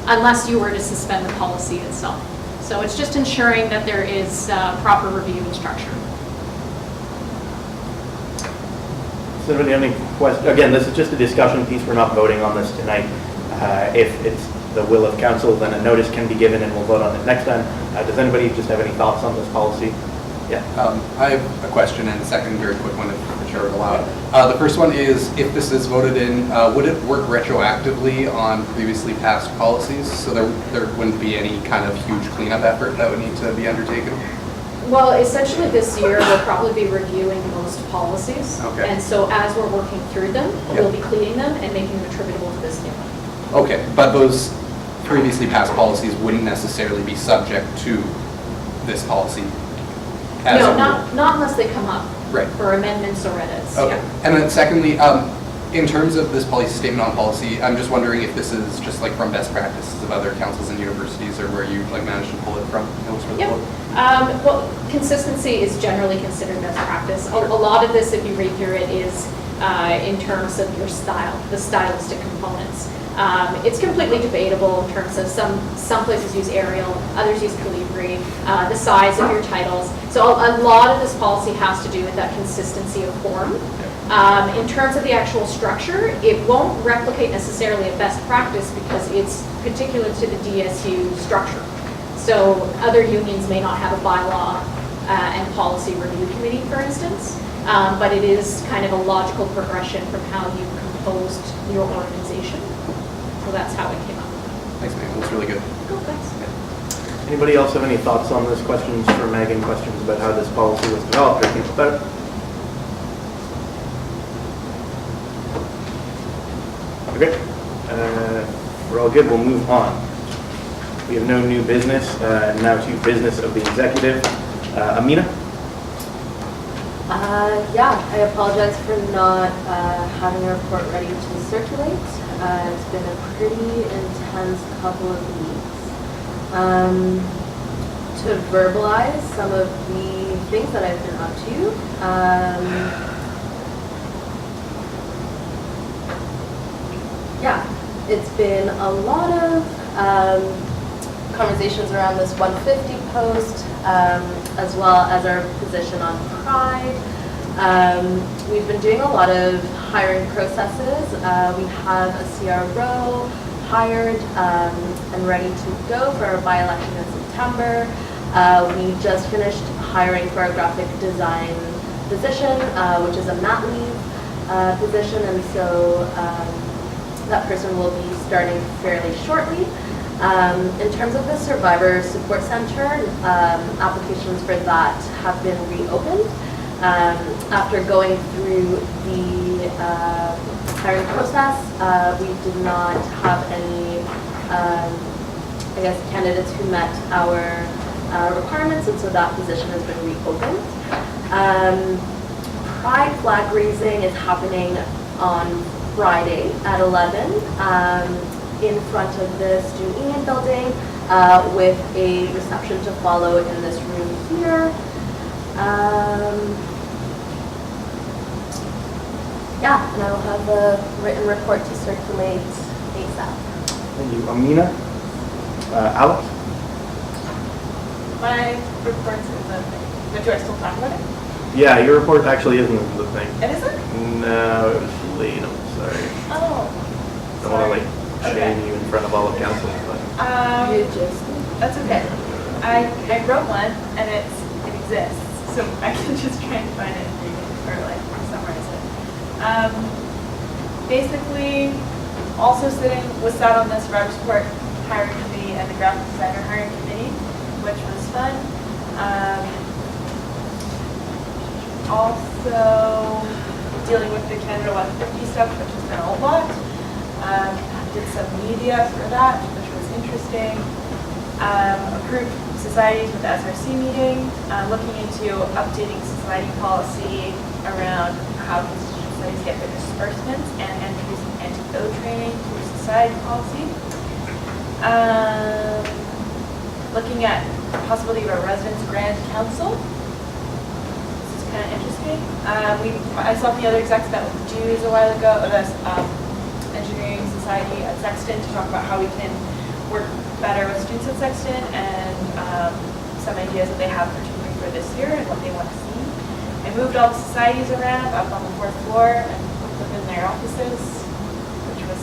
unless you were to suspend the policy itself. So it's just ensuring that there is proper review and structure. Does anybody have any questions? Again, this is just a discussion piece. We're not voting on this tonight. If it's the will of council, then a notice can be given and we'll vote on it next time. Does anybody just have any thoughts on this policy? Yeah. I have a question and a second very quick one if the chair would allow it. The first one is, if this is voted in, would it work retroactively on previously passed policies? So there wouldn't be any kind of huge cleanup effort that would need to be undertaken? Well, essentially this year, we'll probably be reviewing most policies. Okay. And so as we're working through them, Yeah. we'll be cleaning them and making them attributable to this new one. Okay, but those previously passed policies wouldn't necessarily be subject to this policy? as No, a rule? not unless they come up. Right. For amendments or edits. Okay. Yeah. And then secondly, in terms of this policy statement on policy, I'm just wondering if this is just like from best practices of other councils and universities, or where you like managed to pull it from? Notes for the Yep. board? Well, consistency is generally considered best practice. A lot of this, if you read through it, is in terms of your style, the stylistic components. It's completely debatable in terms of some places use Arial, others use Calibri, the size of your titles. So a lot of this policy has to do with that consistency of form. In terms of the actual structure, it won't replicate necessarily a best practice because it's particular to the DSU structure. So other unions may not have a bylaw and policy review committee, for instance, but it is kind of a logical progression from how you composed your organization. So that's how it came up. Thanks, Megan, that's really good. Cool, thanks. Anybody else have any thoughts on this? Questions for Megan? Questions about how this policy was developed or things about it? Okay, we're all good. We'll move on. We have no new business. Now to business of the executive. Amina? Yeah, I apologize for not having a report ready to circulate. It's been a pretty intense couple of weeks. To verbalize some of the things that I've been up to. Yeah, it's been a lot of conversations around this 150 post, as well as our position on Pride. We've been doing a lot of hiring processes. We have a CRO hired and ready to go for our by-election in September. We just finished hiring for our graphic design position, which is a mat leave position, and so that person will be starting fairly shortly. In terms of the Survivor Support Center, applications for that have been reopened. After going through the hiring process, we did not have any, I guess, candidates who met our requirements, and so that position has been reopened. Pride flag raising is happening on Friday at 11 in front of the Student Union building with a reception to follow in this room here. Yeah, and I will have a written report to circulate ASAP. Thank you. Amina? Alex? My report is the thing. But do I still talk about it? Yeah, your report actually isn't the thing. It isn't? No, it was late. I'm sorry. Oh. Don't want to like shame you in front of all of council, but That's okay. I wrote one and it exists, so I can just try and find it and read it or like summarize it. Basically, also sat on this Rogers Court hiring committee and the graphic designer hiring committee, which was fun. Also dealing with the Canada 150 stuff, which has been a lot. Did some media for that, which was interesting. Approved societies with the SRC meeting, looking into updating society policy around how societies get their disbursements and introducing anti-oath training through society policy. Looking at the possibility of a residence grand council. This is kind of interesting. I saw the other execs met with Jews a while ago, this engineering society at Sexton, to talk about how we can work better with students at Sexton and some ideas that they have particularly for this year and what they want to see. I moved all the societies around up on the 4th floor and put them in their offices, which was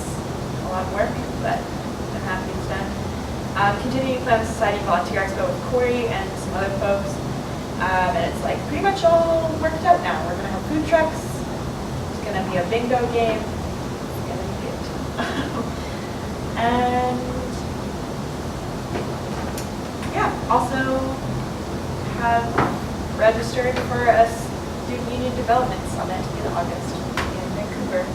a lot of work, but I'm happy it's done. Continuing to plan the Society Volunteer Expo with Corey and some other folks. And it's like pretty much all worked out now. We're going to have food trucks. It's going to be a bingo game. It's going to be good. And yeah, also have registered for a Student Union Development Summit in August in Vancouver.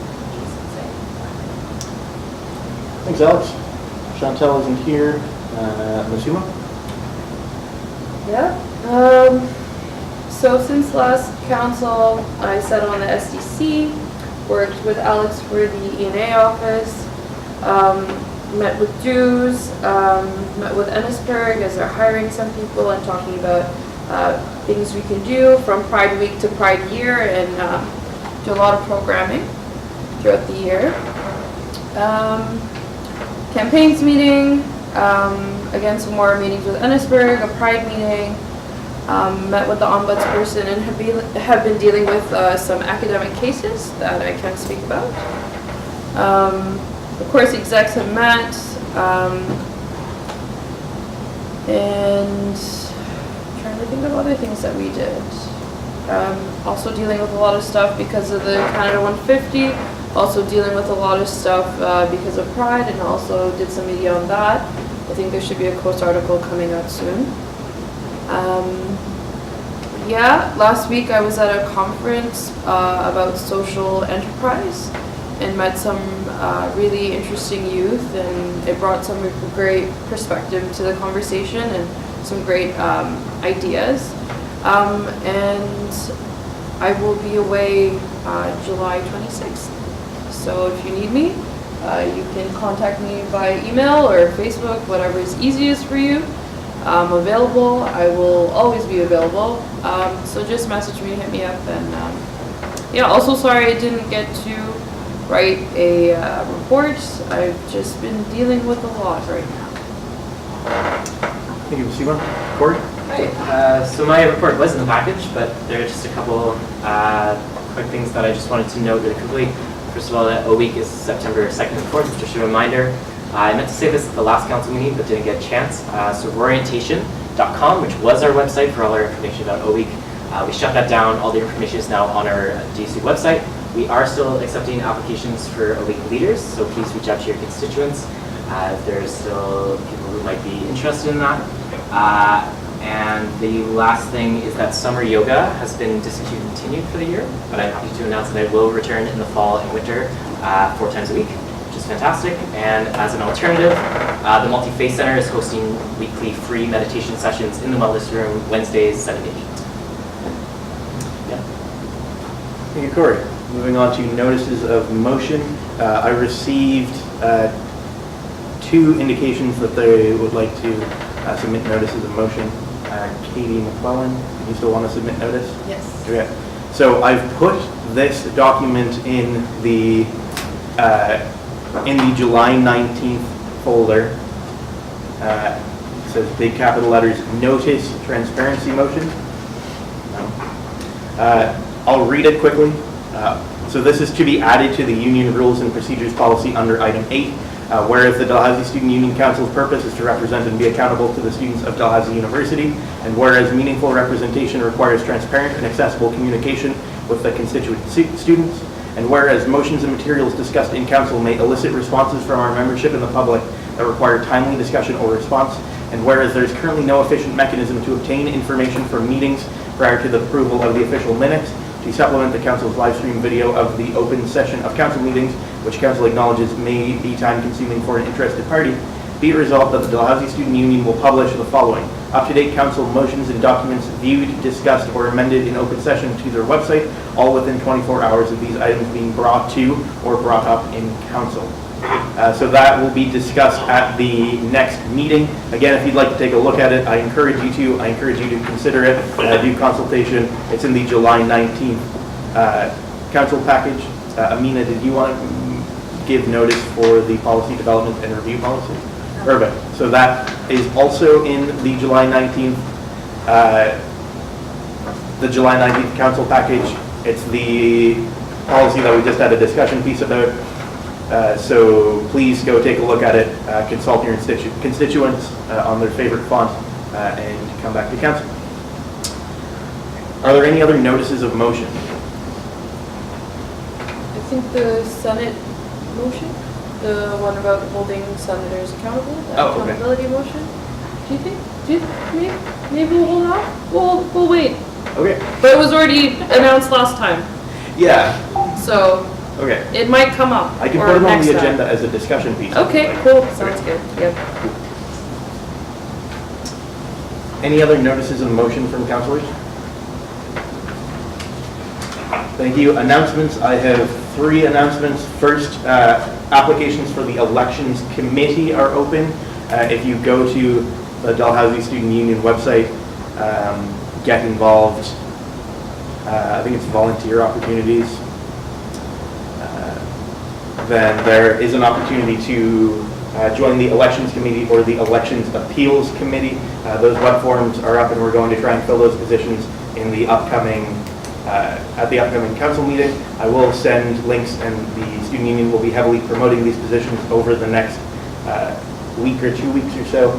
thanks, Alex. Chantel isn't here. Masuma? Yeah. So since last council, I sat on the SDC, worked with Alex for the E&A office, met with Jews, met with Ennisburg as they're hiring some people and talking about things we can do from Pride Week to Pride Year, and do a lot of programming throughout the year. Campaigns meeting, again some more meetings with Ennisburg, a Pride meeting, met with the ombudsperson and have been dealing with some academic cases that I can't speak about. Of course, execs have met, and I'm trying to think of other things that we did. Also dealing with a lot of stuff because of the Canada 150, also dealing with a lot of stuff because of Pride, and also did some media on that. I think there should be a Coast article coming out soon. Yeah, last week I was at a conference about social enterprise and met some really interesting youth, and it brought some great perspective to the conversation and some great ideas. And I will be away July 26th. So if you need me, you can contact me by email or Facebook, whatever is easiest for you. I'm available. I will always be available. So just message me, hit me up, and yeah. Also, sorry I didn't get to write a report. I've just been dealing with a lot right now. Thank you, Simon. Corey? Hi. So my report was in the package, but there are just a couple quick things that I just wanted to note really quickly. First of all, that O week is September 2nd and 4th, just a reminder. I meant to say this at the last council meeting, but didn't get a chance. So orientation.com, which was our website for all our information about O week, we shut that down. All the information is now on our DSU website. We are still accepting applications for O week leaders, so please reach out to your constituents. There's still people who might be interested in that. And the last thing is that summer yoga has been discontinued for the year, but I'm happy to announce that it will return in the fall and winter 4 times a week, which is fantastic. And as an alternative, the Multi-Faith Center is hosting weekly free meditation sessions in the wellness room Wednesdays, 7 to 8. Yeah. Thank you, Corey. Moving on to notices of motion. I received 2 indications that they would like to submit notices of motion. Katie McClellan, do you still want to submit notice? Yes. Okay. So I've put this document in the July 19th folder. It says big capital letters, notice transparency motion. I'll read it quickly. So this is to be added to the union rules and procedures policy under item 8. Whereas the Dalhousie Student Union Council's purpose is to represent and be accountable to the students of Dalhousie University, and whereas meaningful representation requires transparent and accessible communication with the constituent students, and whereas motions and materials discussed in council may elicit responses from our membership and the public that require timely discussion or response, and whereas there is currently no efficient mechanism to obtain information from meetings prior to the approval of the official minutes, to supplement the council's live stream video of the open session of council meetings, which council acknowledges may be time consuming for an interested party, be it resolved that the Dalhousie Student Union will publish the following: up-to-date council motions and documents viewed, discussed, or amended in open session to their website, all within 24 hours of these items being brought to or brought up in council. So that will be discussed at the next meeting. Again, if you'd like to take a look at it, I encourage you to consider it, do consultation. It's in the July 19th council package. Amina, did you want to give notice for the policy development and review policy? Perfect. So that is also in the July 19th, council package. It's the policy that we just had a discussion piece about. So please go take a look at it, consult your constituents on their favorite font, and come back to council. Are there any other notices of motion? I think the Senate motion, the one about holding senators accountable, the accountability motion. Do you think? Maybe we'll hold off? We'll wait. Okay. But it was already announced last time. Yeah. So. Okay. It might come up. I can put it on the agenda as a discussion piece. Okay, cool. Sounds good. Yep. Any other notices of motion from councilors? Thank you. Announcements. I have 3 announcements. First, applications for the elections committee are open. If you go to the Dalhousie Student Union website, get involved. I think it's volunteer opportunities. Then there is an opportunity to join the elections committee or the elections appeals committee. Those web forms are up, and we're going to try and fill those positions in the upcoming at the upcoming council meeting. I will send links, and the student union will be heavily promoting these positions over the next week or 2 weeks or so.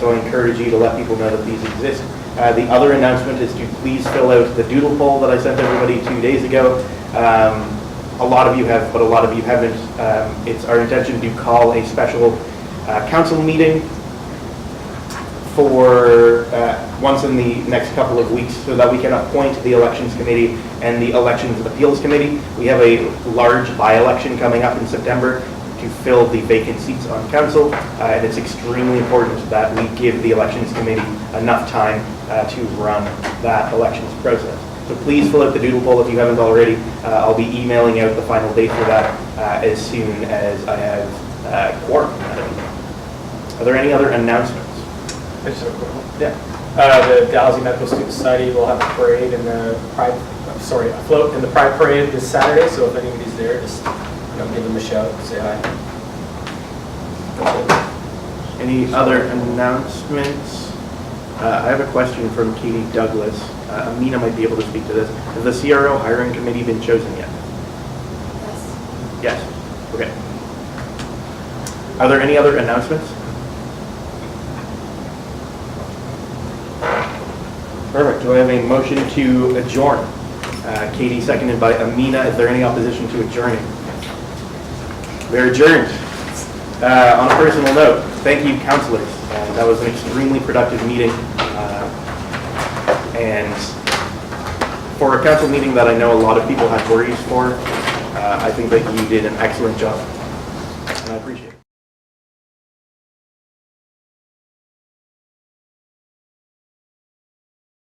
So I encourage you to let people know that these exist. The other announcement is to please fill out the doodle poll that I sent everybody 2 days ago. A lot of you have, but a lot of you haven't. It's our intention to call a special council meeting for once in the next couple of weeks so that we can appoint the elections committee and the elections appeals committee. We have a large by-election coming up in September to fill the vacant seats on council, and it's extremely important that we give the elections committee enough time to run that elections process. So please fill out the doodle poll if you haven't already. I'll be emailing out the final date for that as soon as I have quorum. Are there any other announcements? I just have a quick one. Yeah. The Dalhousie Medical Student Society will have a parade in the Pride, a float in the Pride Parade this Saturday, so if anybody's there, just give them a shout, say hi. Any other announcements? I have a question from Katie Douglas. Amina might be able to speak to this. Has the CRO hiring committee been chosen yet? Yes. Yes. Okay. Are there any other announcements? Perfect. Do I have a motion to adjourn? Katie, seconded by Amina. Is there any opposition to adjourning? We're adjourned. On a personal note, thank you, councillors. That was an extremely productive meeting. And for a council meeting that I know a lot of people had worries for, I think that you did an excellent job. And I appreciate it.